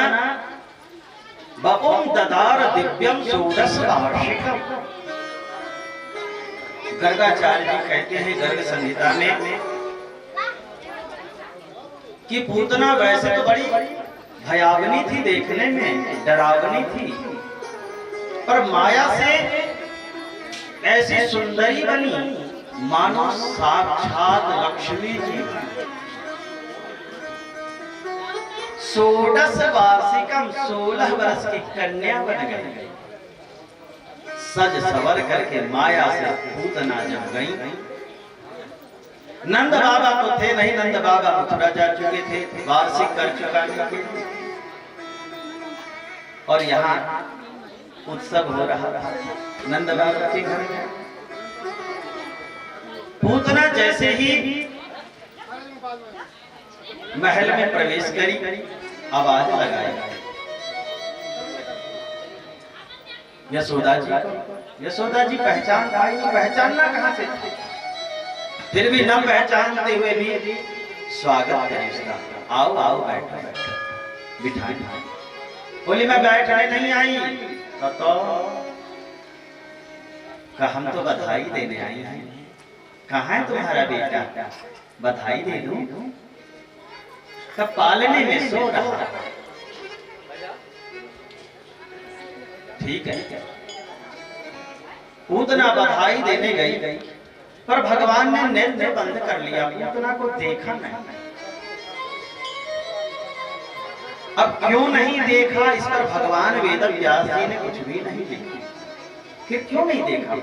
बपुम ददार दिव्यम षोडश वार्षिकम। गर्गाचार्य जी कहते हैं गर्ग संहिता में कि पूतना वैसे तो बड़ी भयावनी थी, देखने में डरावनी थी, पर माया से ऐसी सुंदरी बनी मानो साक्षात लक्ष्मी जी। षोडश वार्षिकम 16 वर्ष की कन्या बन गई। सज सवर करके माया से पूतना जब गई। नंद बाबा तो थे नहीं, नंद बाबा मथुरा जा चुके थे, वार्षिक कर चुका थे। और यहाँ उत्सव हो रहा था नंद बाबा के घर में। पूतना जैसे ही महल में प्रवेश करी, आवाज लगाई यशोदा जी को, यशोदा जी पहचान पाई नहीं, पहचानना कहां से, फिर भी न पहचानते हुए भी स्वागत करें इसका, आओ आओ बैठो बैठो बिठाई। बोली मैं बैठने नहीं आई, तो हम तो बधाई देने आई हैं। कहाँ है तुम्हारा बेटा, बधाई दे दूं? कब पालने में सो रहा। ठीक है, पूतना बधाई देने गई, पर भगवान ने नेत्र बंद कर लिया, पूतना को देखा नहीं। अब क्यों नहीं देखा, इस पर भगवान वेद व्यास जी ने कुछ भी नहीं लिखा। फिर क्यों नहीं देखा?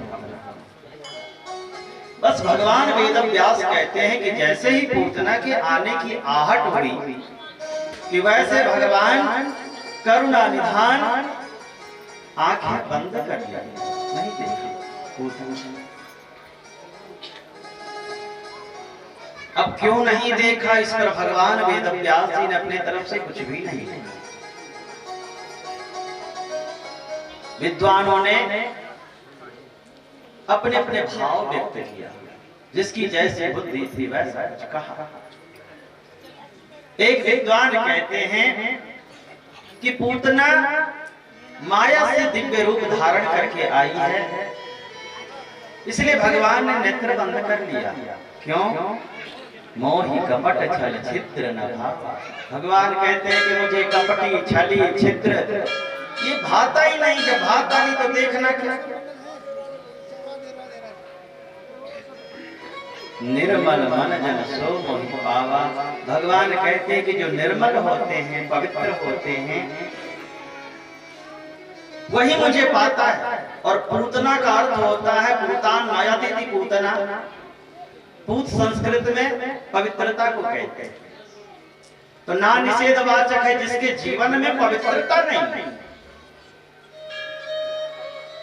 बस भगवान वेद व्यास कहते हैं कि जैसे ही पूतना के आने की आहट हुई कि वैसे भगवान करुणा निधान आंखें बंद कर लिया, नहीं देखा पूतना। अब क्यों नहीं देखा, इस पर भगवान वेद व्यास जी ने अपने तरफ से कुछ भी नहीं लिखा। विद्वानों ने अपने अपने भाव व्यक्त किया, जिसकी जैसी बुद्धि थी वैसा कुछ कहा। एक विद्वान कहते हैं कि पूतना माया से दिव्य रूप धारण करके आई है, इसलिए भगवान ने नेत्र बंद कर लिया। क्यों? मोहि कपट छल छिद्र न भावा। भगवान कहते हैं कि मुझे कपटी छली छिद्र ये भाता ही नहीं, जब भाता नहीं तो देखना क्या। निर्मल मन जन सो मोहि पावा। भगवान कहते हैं कि जो निर्मल होते हैं, पवित्र होते हैं, वही मुझे पाता है। और पूतना का अर्थ होता है पूतान मायाती थी पूतना। पूत संस्कृत में पवित्रता को कहते हैं। तो ना निषेधवाचक है जिसके जीवन में पवित्रता नहीं,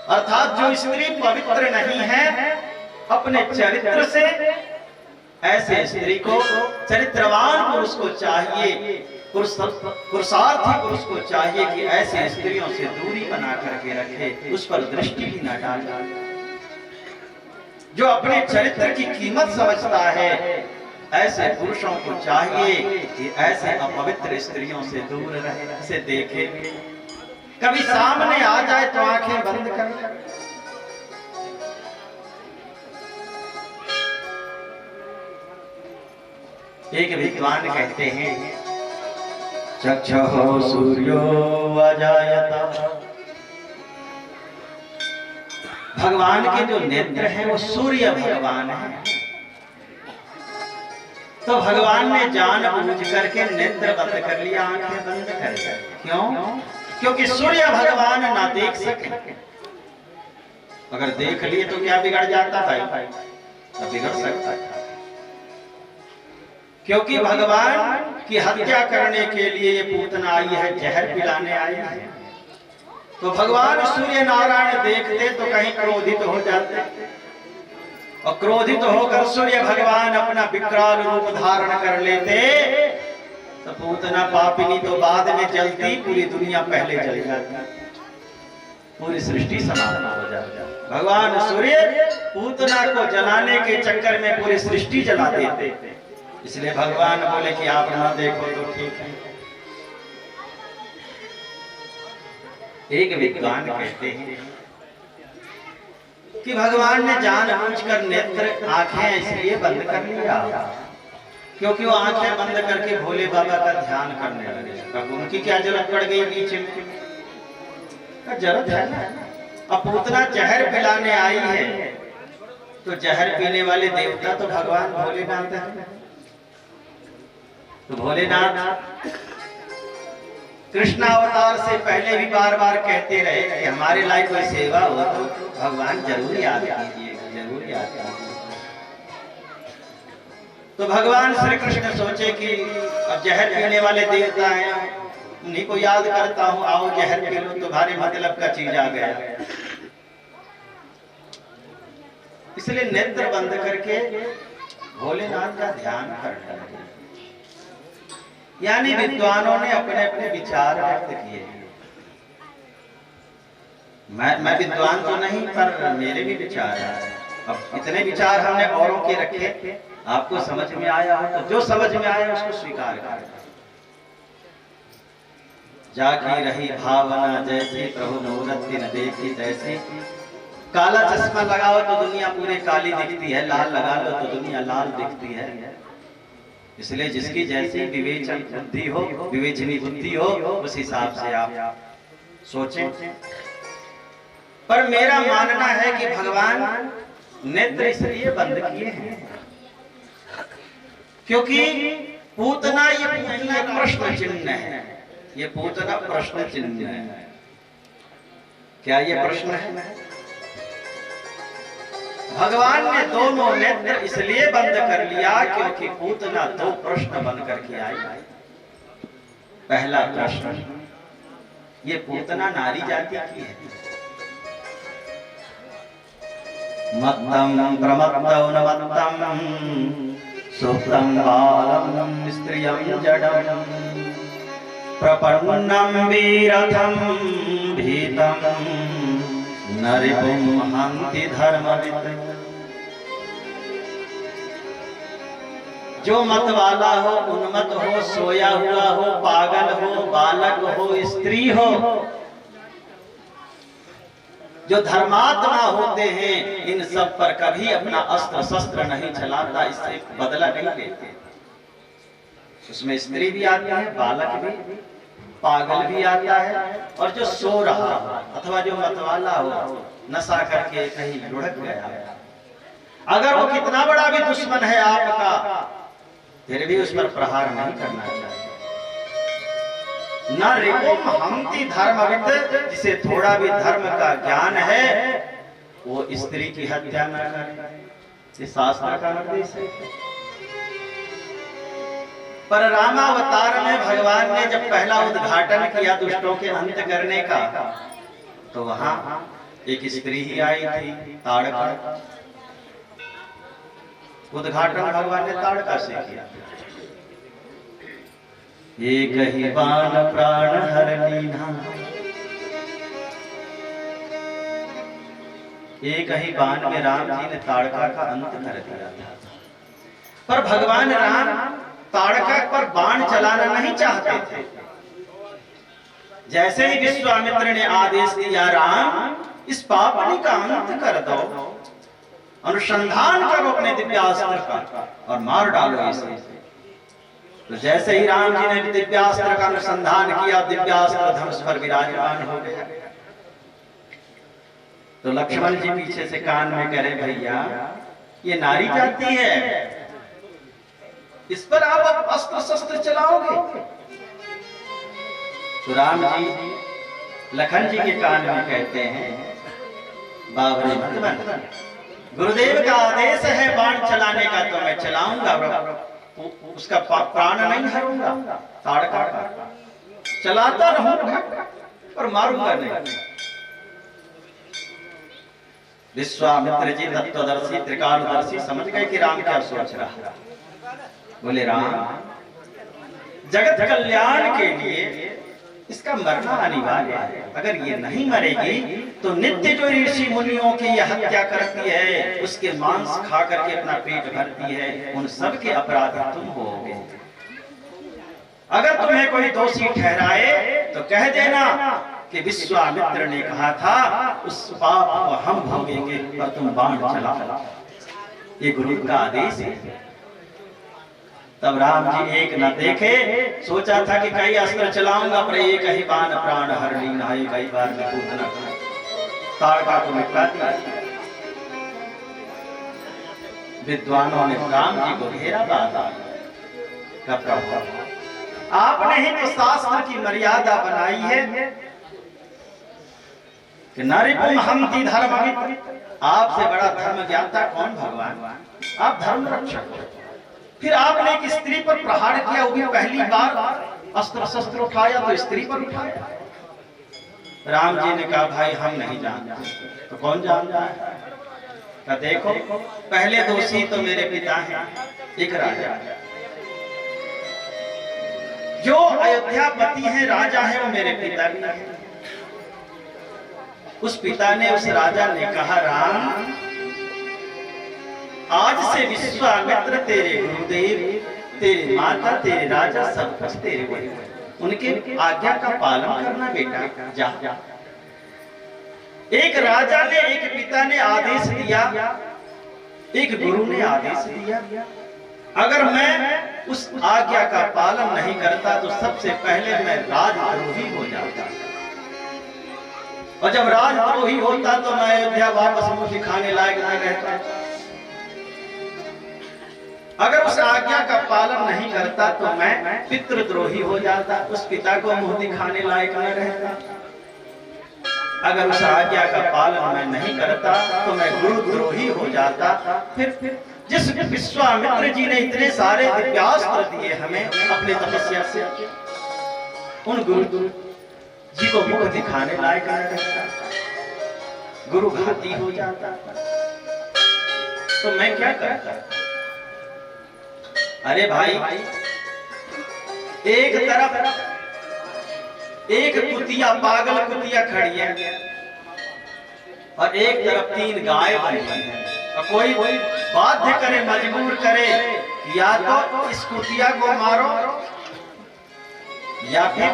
अर्थात जो स्त्री पवित्र नहीं है अपने चरित्र से, ऐसे स्त्री को, चरित्रवान पुरुष को चाहिए, पुरुषार्थी पुरुष को चाहिए कि ऐसी स्त्रियों से दूरी बना करके रखे, उस पर दृष्टि भी न डाले। जो अपने चरित्र की कीमत समझता है, ऐसे पुरुषों को चाहिए कि ऐसे अपवित्र स्त्रियों से दूर रहे, से देखे। कभी सामने आ जाए तो आंखें बंद कर। एक विद्वान कहते हैं चक्षुः सूर्यो अजायत। भगवान के जो नेत्र हैं वो सूर्य भगवान है। तो भगवान ने जानबूझ करके नेत्र बंद कर लिया, आंखें बंद कर लिया। क्यों? क्योंकि सूर्य भगवान ना देख सके। अगर देख लिए तो क्या बिगड़ जाता भाई? तो बिगड़ सकता है। क्योंकि भगवान की हत्या करने के लिए ये पूतना आई है, जहर पिलाने आई है। तो भगवान सूर्य नारायण देखते तो कहीं क्रोधित हो जाते, और क्रोधित होकर सूर्य भगवान अपना विकराल रूप धारण कर लेते, तो पूतना पापिनी तो बाद में जलती, पूरी दुनिया पहले जल जाती, पूरी सृष्टि समाप्त हो जाती। भगवान सूर्य पूतना को जलाने के चक्कर में पूरी सृष्टि जला देते। इसलिए भगवान बोले कि आप ना देखो तो ठीक है। एक विद्वान कहते हैं कि भगवान ने जानबूझकर नेत्र आंखें इसलिए बंद कर लिया क्योंकि वो आंखें बंद करके भोले बाबा का ध्यान करने लगे। अब उनकी क्या जरूरत पड़ गई बीच में? जरूरत है ना। अब पूतना जहर पिलाने आई है, तो जहर पीने वाले देवता तो भगवान भोलेनाथ है। तो भोलेनाथ कृष्ण अवतार से पहले भी बार बार कहते रहे कि हमारे लायक कोई सेवा हो तो भगवान जरूर याद कीजिएगा, जरूर याद कीजिएगा। तो भगवान श्री कृष्ण सोचे कि अब जहर पीने वाले देवता हैं, उन्हीं को याद करता हूँ, आओ जहर पी लो, तुम्हारे मतलब का चीज आ गया। इसलिए नेत्र बंद करके भोलेनाथ का ध्यान करना है। यानी विद्वानों ने अपने अपने विचार व्यक्त किए। मैं विद्वान तो नहीं, पर मेरे भी विचार हैं। अब इतने विचार हमने औरों के रखे, आपको समझ में आया हो तो जो समझ में आया उसको स्वीकार करें। जाकी रही भावना जैसी, प्रभु मूर्ति न देखी तैसी। काला चश्मा लगाओ तो दुनिया पूरी काली दिखती है, लाल लगा लो तो दुनिया लाल दिखती है। इसलिए जिसकी जैसी विवेचन बुद्धि हो, विवेचनी बुद्धि हो, उस हिसाब से आप सोचें। पर मेरा मानना है कि भगवान नेत्र इसलिए बंद किए हैं क्योंकि पूतना ये पूतना प्रश्न चिन्ह है। ये पूतना प्रश्न चिन्ह है। क्या ये प्रश्न है? भगवान ने दोनों नेत्र इसलिए बंद कर लिया क्योंकि पूतना दो प्रश्न बन करके आई। पहला प्रश्न, ये पूतना नारी जाति की है। मत्तम प्रमत्तौ न मत्तम सुप्तं बालं स्त्रियं जडं प्रपन्नं वीरथं भीतं न रिपुं हन्ति धर्मवित्। जो मत वाला हो, उन्मत्त हो, सोया हुआ हो, पागल हो, बालक हो, स्त्री हो, जो धर्मात्मा होते हैं, इन सब पर कभी अपना अस्त्र शस्त्र नहीं चलाता, इससे बदला नहीं लेते। उसमें स्त्री भी आती है, बालक भी, पागल भी आता है, और जो सो रहा हो अथवा जो मतवाला हो, नशा करके कहीं लुढ़क गया, अगर वो कितना बड़ा भी दुश्मन है आपका, फिर भी उस पर प्रहार नहीं करना चाहिए। न रिपुम हन्ति धर्मवित्, जिसे थोड़ा भी धर्म का ज्ञान है वो स्त्री की हत्या न करे, ये शास्त्र का निर्देश है। पर रामावतार में भगवान ने जब पहला उद्घाटन किया दुष्टों के अंत करने का, तो वहां एक स्त्री ही आई थी, ताड़का। उद्घाटन भगवान ने ताड़का से किया। एक ही बाण प्राण हर लीना, एक ही बाण में राम जी ने ताड़का का अंत कर दिया था। पर भगवान राम ताड़का पर बाण चलाना नहीं चाहते थे। जैसे ही विश्वामित्र ने आदेश दिया, राम इस पापनी का अंत कर दो, अनुसंधान करो अपने दिव्यास्त्र का और मार डालो इसे। तो जैसे ही राम जी ने दिव्यास्त्र का अनुसंधान किया, दिव्यास्त्र धनुष पर विराजमान हो गया। तो लक्ष्मण जी पीछे से कान में करे, भैया ये नारी जाति है, इस पर आप अस्त्र शस्त्र चलाओगे? तो राम जी लखन जी के कान में कहते हैं, बाबरे मत बन, गुरुदेव का आदेश है बाण चलाने का तो मैं चलाऊंगा, उसका प्राण नहीं हरूंगा, ताड़का चलाता रहूंगा और मारूंगा नहीं। विश्वामित्र जी तत्वदर्शी त्रिकालदर्शी समझ गए कि राम क्या सोच रहा है। बोले, राम जगत कल्याण के लिए इसका मरना अनिवार्य है। अगर ये नहीं मरेगी तो नित्य जो ऋषि मुनियों की यह हत्या करती है, उसके मांस खा करके अपना पेट भरती है, उन सब के अपराधी तुम होगे। अगर तुम्हें कोई दोषी ठहराए तो कह देना कि विश्वामित्र ने कहा था उस पाप को हम भोगेंगे, पर तुम बाण चलाओ, ये गुरु का आदेश है। तब राम जी एक न देखे, सोचा था कि कई अस्त्र चलाऊंगा, पर एक ही बाण प्राण हर लीना, कई बार में पूतना ताड़का को निपटा दिया। विद्वानों ने राम जी को घेरा बाधा का प्रभाव। आपने ही तो शास्त्र की मर्यादा बनाई है कि नारीपुम हन्ति धर्मवित्। आपसे बड़ा धर्म ज्ञाता कौन भगवान? आप धर्म रक्षक हो। फिर आपने एक स्त्री पर प्रहार किया, वो भी पहली बार अस्त्र शस्त्र उठाया तो स्त्री पर उठाया। राम जी ने कहा, भाई हम नहीं जानते। तो कौन जानता है? तो देखो, पहले दोषी तो मेरे पिता हैं, एक राजा। जो अयोध्यापति है, राजा है, वो मेरे पिता भी हैं। उस पिता ने, उस राजा ने कहा, राम आज से विश्वामित्र तेरे गुरुदेव, तेरे माता, तेरे राजा, सब कुछ तेरे बड़े, उनके आज्ञा का पालन करना बेटा, जा। एक राजा ने, एक पिता ने आदेश दिया, एक गुरु ने आदेश दिया, अगर मैं उस आज्ञा का पालन नहीं करता तो सबसे पहले मैं राजद्रोही हो जाता, और जब राजद्रोही होता तो मैं अयोध्या वापस मुंह दिखाने लायक न रहता। अगर उस आज्ञा का पालन नहीं करता तो मैं पितृद्रोही हो जाता, उस पिता को मुंह दिखाने लायक न रहता। अगर उस आज्ञा का पालन मैं नहीं करता तो मैं गुरुद्रोही हो जाता। फिर जिस विश्वामित्र जी ने इतने सारे दिव्यास्त्र दिए हमें अपने तपस्या से, उन गुरु जी को मुख दिखाने लायक न रहता, गुरु घाती हो जाता, तो मैं क्या करता? अरे भाई, एक तरफ एक कुतिया, पागल कुतिया खड़ी है, और एक तरफ 3 गाय बनी है, और कोई बाध्य करे, मजबूर करे, या तो इस कुतिया को मारो या फिर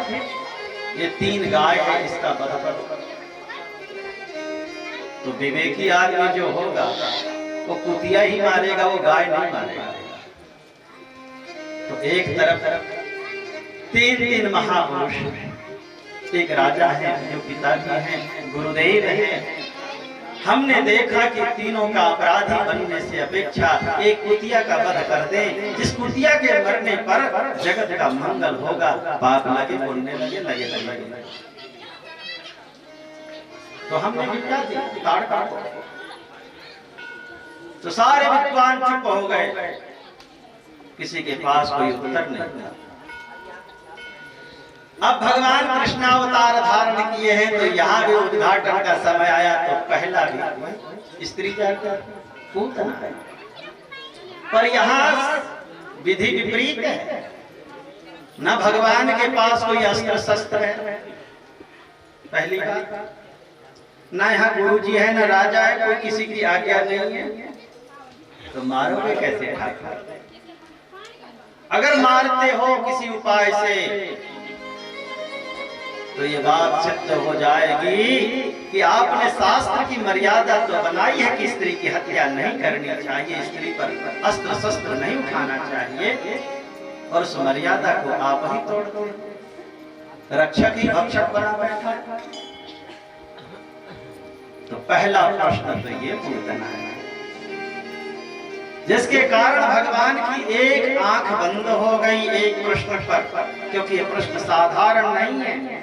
ये 3 गाय है इसका वध करो। तो विवेकी आदमी जो होगा वो कुतिया ही मारेगा, वो गाय नहीं मारेगा। तो एक तरफ 3 महापुरुष, एक राजा है जो पिताजी हैं, गुरुदेव हैं। हमने देखा कि तीनों का अपराधी बनने से अपेक्षा एक कुतिया का वध कर दे, जिस कुतिया के मरने पर जगत का मंगल होगा, पाप लगे पुण्य लगे। तो हमने निपटा दी, काट। तो सारे विद्वान चुप हो गए, किसी के पास कोई उत्तर नहीं था। अब भगवान कृष्ण अवतार धारण किए हैं, तो यहाँ भी उद्घाटन का समय आया, तो पहला भी स्त्री पूतना है, पर यहाँ विधि विपरीत है। न भगवान के पास कोई अस्त्र शस्त्र है, पहली बात, न यहाँ गुरु जी है, न राजा है, कोई किसी की आज्ञा नहीं है, तो मारोगे कैसे? अगर मारते हो किसी उपाय से तो ये बात सिद्ध हो जाएगी कि आपने शास्त्र की मर्यादा तो बनाई है कि स्त्री की हत्या नहीं करनी चाहिए, स्त्री पर अस्त्र शस्त्र नहीं उठाना चाहिए, और उस मर्यादा को आप ही तोड़ दो, रक्षक ही भक्षक बना बैठा। तो पहला प्रश्न तो ये पूतना है, जिसके कारण भगवान की एक आंख बंद हो गई एक प्रश्न पर, क्योंकि ये प्रश्न साधारण नहीं है,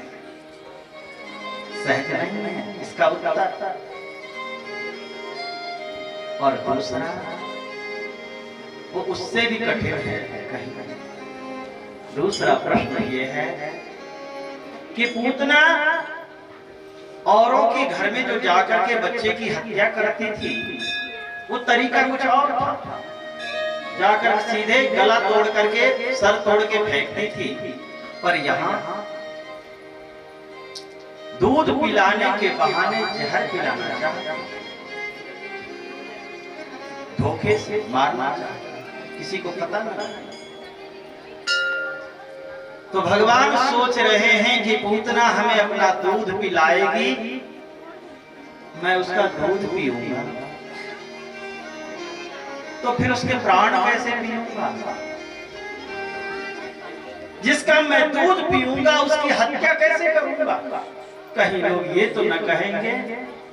सहज नहीं है इसका उत्तर। और दूसरा वो उससे भी कठिन है कहीं। दूसरा प्रश्न ये है कि पूतना औरों के घर में जो जाकर के बच्चे की हत्या करती थी, वो तरीका कुछ और था, जाकर सीधे गला तोड़ करके सर तोड़ के फेंकती थी, पर यहाँ दूध पिलाने के बहाने जहर पिलाना चाहता, धोखे से मारना चाहता, किसी को पता नहीं। तो भगवान सोच रहे हैं कि पूतना हमें अपना दूध पिलाएगी, मैं उसका दूध पीऊंगा, तो फिर उसके प्राण कैसे पीऊंगा? जिसका मैं दूध पीऊंगा उसकी हत्या कैसे करूंगा? कहीं लोग ये तो न कहेंगे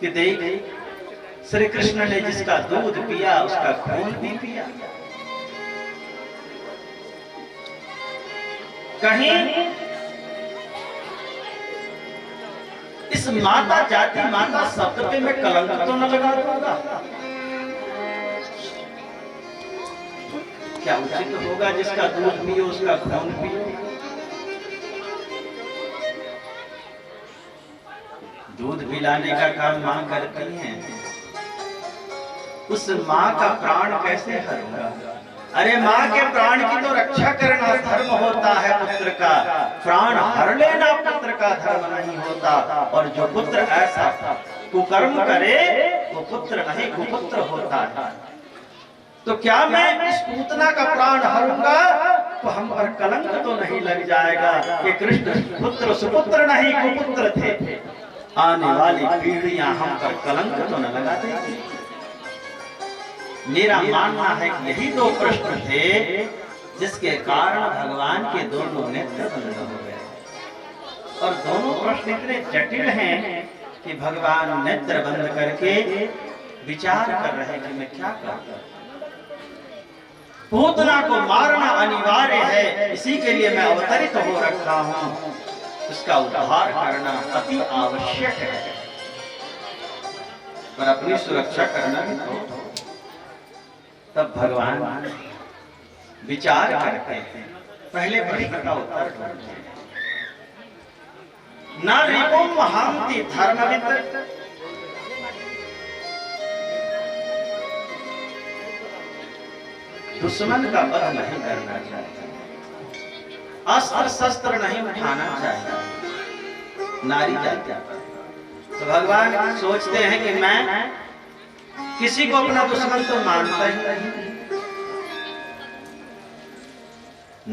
कि देख श्री कृष्ण ने जिसका दूध पिया उसका खून भी पिया। कहीं इस माता जाति, माता शब्द पे मैं कलंक तो न लगा दूंगा? क्या उचित होगा जिसका दूध पियो उसका खून पियो? दूध पिलाने का काम मां करती हैं, उस मां का प्राण कैसे हरूंगा? अरे मां के प्राण की तो रक्षा करना धर्म होता है, पुत्र का प्राण हर लेना पुत्र का धर्म नहीं होता। और जो पुत्र ऐसा कुकर्म करे वो पुत्र नहीं कुपुत्र होता है। तो क्या मैं इस पूतना का प्राण हरूंगा तो हम पर कलंक तो नहीं लग जाएगा कि कृष्ण पुत्र सुपुत्र नहीं कुपुत्र थे, आने वाली पीढ़ियां हम पर कलंक तो न लगा देगी। मेरा मानना है कि यही दो प्रश्न थे जिसके कारण भगवान के दोनों नेत्र बंद हो गए। और दोनों प्रश्न इतने जटिल हैं कि भगवान नेत्र बंद करके विचार कर रहे हैं कि मैं क्या करूं। पूतना को मारना अनिवार्य है, इसी के लिए मैं अवतरित हो रखा हूं, उसका उद्धार करना अति आवश्यक है, पर अपनी सुरक्षा करना भी तो। तब भगवान विचार करते हैं, पहले प्रश्न का उत्तर ढूंढते हैं। न रिपुम हंति धर्मवित्, दुश्मन का वध नहीं करना चाहिए, अस्त्र शस्त्र नहीं उठाना चाहिए नारी जाति। तो भगवान सोचते हैं कि मैं किसी को अपना दुश्मन तो मानता ही नहीं।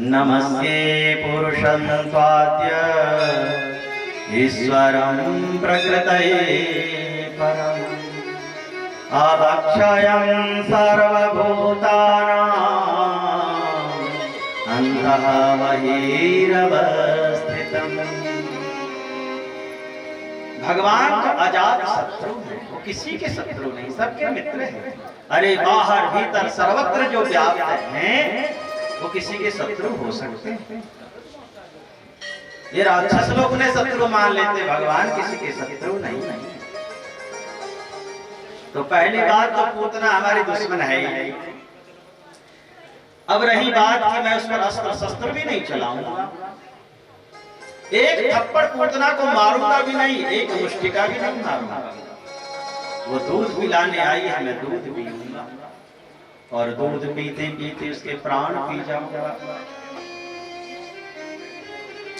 नमस्ते पुरुषं त्वाद्य ईश्वरं प्रकृतये परम् अवक्षयं सर्वभूतानां अन्तः बहिरवस्थितम्। भगवान तो अजात शत्रु है, वो किसी के शत्रु नहीं, सबके मित्र हैं। अरे बाहर भीतर सर्वत्र जो व्याप्त हैं वो किसी के शत्रु हो सकते हैं। ये राक्षस लोग उन्हें शत्रु मान लेते, भगवान किसी के शत्रु नहीं। तो पहली बात तो पूतना हमारी दुश्मन है ही। अब रही बात कि मैं उस पर अस्त्र शस्त्र भी नहीं चलाऊंगा, एक थप्पड़ पूतना को मारूंगा भी नहीं, एक मुष्टिका भी नहीं मारूंगा। वो दूध पिलाने आई है, मैं दूध पीऊंगा और दूध पीते पीते उसके प्राण पी जाऊंगा।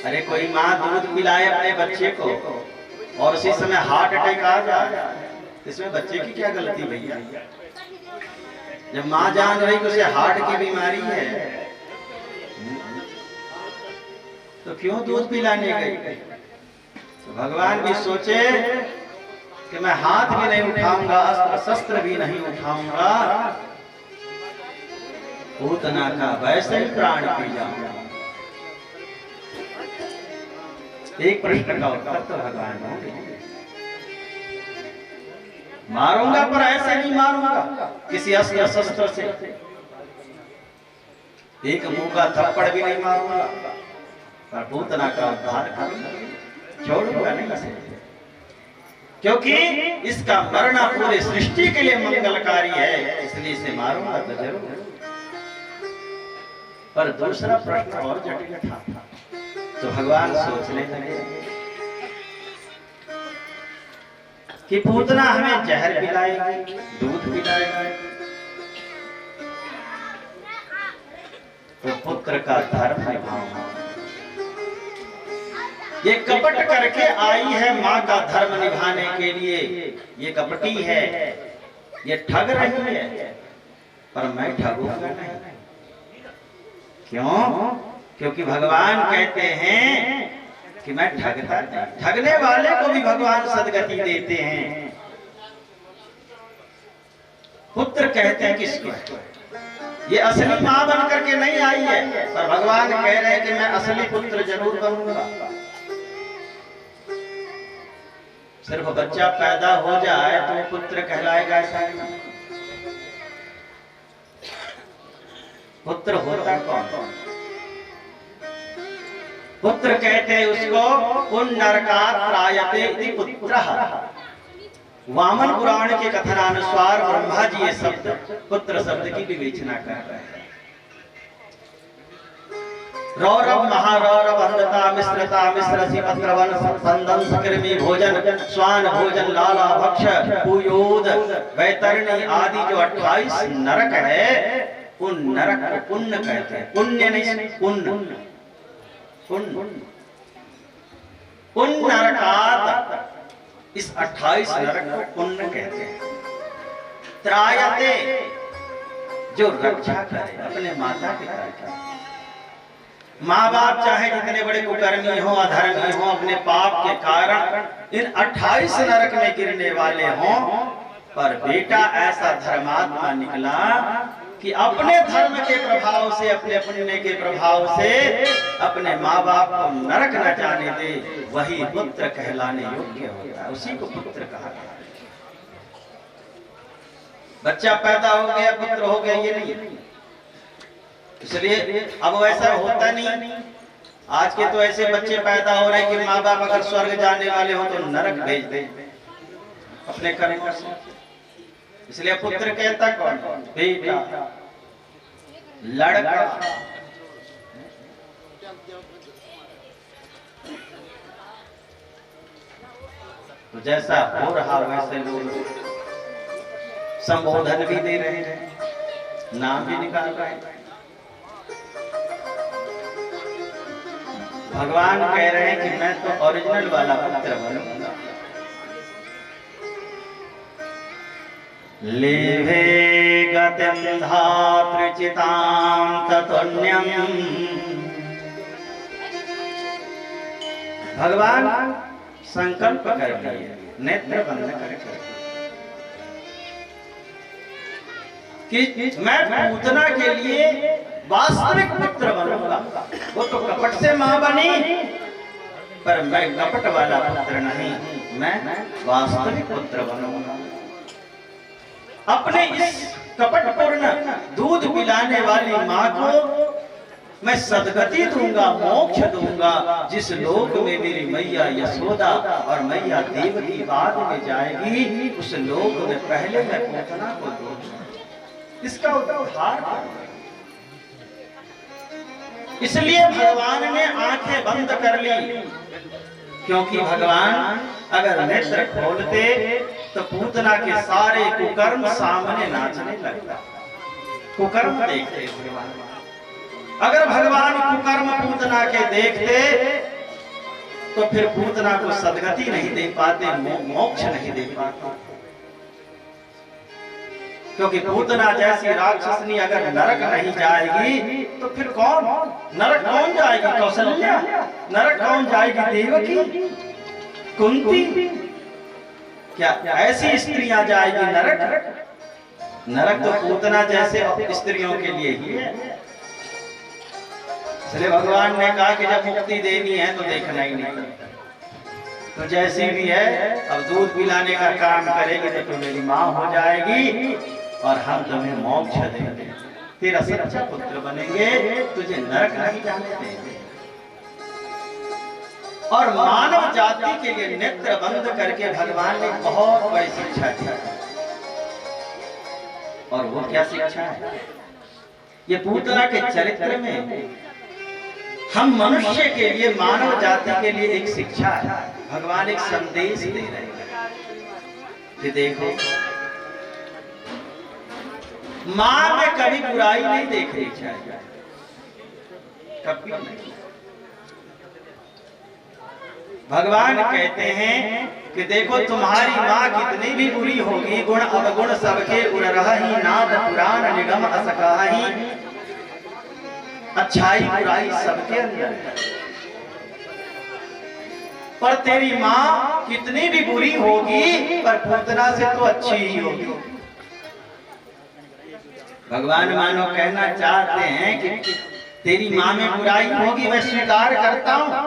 अरे कोई माँ दूध पिलाए अपने बच्चे को और उसी समय हार्ट अटैक आ जाए, इसमें बच्चे की क्या गलती भैया? जब माँ जान रही कि उसे हार्ट की बीमारी है तो क्यों दूध पिलाने गई? तो भगवान भी सोचे कि मैं हाथ भी नहीं उठाऊंगा, अस्त्र शस्त्र भी नहीं उठाऊंगा, पूतना का वैसे ही प्राण पी जाऊंगा। एक प्रश्न का उत्तर तो भगवान होंगे, मारूंगा पर ऐसे नहीं मारूंगा किसी अस्त्र शस्त्र से, एक मुंह का थप्पड़ भी नहीं मारूंगा, पर पूतना का उद्धार करूंगा, छोड़ूंगा नहीं इसे, क्योंकि इसका मरना पूरे सृष्टि के लिए मंगलकारी है, इसलिए इसे मारूंगा तो जरूर। पर दूसरा प्रश्न और जटिल था, तो भगवान सोचने लगे कि पूतना हमें जहर पिलाएगी, दूध पिलाएगी, तो पुत्र का धर्म निभाऊंगा। ये कपट करके आई है माँ का धर्म निभाने के लिए, ये कपटी है, ये ठग रही है, पर मैं ठगूंगा नहीं। क्यों? क्योंकि भगवान कहते हैं कि मैं ठगता नहीं, ठगने वाले को भी भगवान सदगति देते हैं। पुत्र कहते हैं किसको? ये असली मां बन करके नहीं आई है, पर भगवान कह रहे हैं कि मैं असली पुत्र जरूर बनूंगा। सिर्फ बच्चा पैदा हो जाए तो वो पुत्र कहलाएगा ऐसा नहीं। पुत्र होता कौन? पुत्र कहते हैं उसको पुण्यनरकात् त्रायते इति पुत्रः। वामन पुराण के कथनानुसार ब्रह्मा जी ये शब्द पुत्र शब्द की विवेचना कर रहे हैं। रौरव महारौरव अंधता मिश्रता मिश्रसी पत्रवन संदन सकर्मी भोजन स्वान भोजन लाला भक्ष पुयोद वैतरणी आदि जो 28 नरक है, उन नरक को पुण्य कहते हैं। पुण्य नहीं, पुण्य पुण्य नरकात् इस 28 नरक को पुण्य कहते हैं। त्रायते, जो रक्षा करे अपने माता पिता की। माँ बाप चाहे जितने बड़े कुकर्मी हो, अधर्मी हो, अपने पाप के कारण इन 28 नरक में गिरने वाले हों, पर बेटा ऐसा धर्मात्मा निकला कि अपने धर्म के प्रभाव से, अपने पुण्य के प्रभाव से अपने माँ बाप को नरक न जाने दे, वही पुत्र कहलाने योग्य होता है, उसी को पुत्र कहा गया। बच्चा पैदा हो गया, पुत्र हो गया, ये नहीं। इसलिए अब वैसा होता नहीं। आज के तो ऐसे बच्चे पैदा हो रहे हैं कि माँ बाप अगर स्वर्ग जाने वाले हो तो नरक भेज दे अपने कर्मों से। इसलिए पुत्र कहता कौन? बेटा, लड़का। तो जैसा हो रहा वैसे लोग संबोधन भी दे रहे हैं, नाम भी निकाल रहे हैं। भगवान कह रहे हैं कि मैं तो ओरिजिनल वाला पुत्र बनूंगा। लेभे गतिं धातृचितां ततोन्यं। भगवान संकल्प कर लिए, नेत्र बंद करके कि मैं पूतना के लिए वास्तविक पुत्र बनूंगा। वो तो कपट से मां बनी, पर मैं कपट वाला पुत्र नहीं, मैं वास्तविक पुत्र बनूंगा। अपने इस कपटपूर्ण दूध पिलाने वाली मां को मैं सदगति दूंगा, मोक्ष दूंगा। जिस लोक में मेरी मैया यशोदा और मैया देवकी बाद में जाएगी, उस लोक में पहले मैं पूतना को दूंगा। इसका उद्धार। इसलिए भगवान ने आंखें बंद कर ली, क्योंकि भगवान अगर नेत्र खोलते तो पूतना के सारे कुकर्म सामने नाचने लगता। कुकर्म देखते भगवान। अगर भगवान कुकर्म पूतना के देखते तो फिर पूतना को सदगति नहीं दे पाते, मोक्ष नहीं दे पाते। क्योंकि पूतना जैसी राक्षसनी अगर नरक नहीं जाएगी तो फिर कौन नरक? कौन जाएगी? कौशल्या। नरक कौन जाएगी? देवकी, कुंती। क्या ऐसी स्त्रियां जाएगी नरक? नरक तो पूतना जैसे स्त्रियों के लिए ही है। इसलिए भगवान ने कहा कि जब मुक्ति देनी है तो देखना ही नहीं। तो जैसी भी है, अब दूध पिलाने का काम करेगी तो तुम मेरी माँ हो जाएगी और हम तुम्हें मोक्ष देंगे, तेरा सच्चा पुत्र बनेंगे, तुझे नरक नहीं जाने देंगे। और मानव जाति के लिए नेत्र बंद करके भगवान ने बहुत बड़ी शिक्षा दी। और वो क्या शिक्षा है? ये पूतना के चरित्र में हम मनुष्य के लिए, मानव जाति के लिए एक शिक्षा है। भगवान एक संदेश दे रहे हैं कि देखो, मां में कभी बुराई नहीं देखनी चाहिए, कभी नहीं। भगवान कहते हैं कि देखो तुम्हारी माँ कितनी भी बुरी होगी, गुण अवगुण सबके उड़ रही, नाद पुराण निगम असकाही, अच्छाई बुराई सबके अंदर है। पर तेरी माँ कितनी भी बुरी होगी, पर पूतना से तो अच्छी ही होगी। भगवान मानो कहना चाहते हैं कि तेरी माँ में बुराई होगी, मैं स्वीकार करता हूं,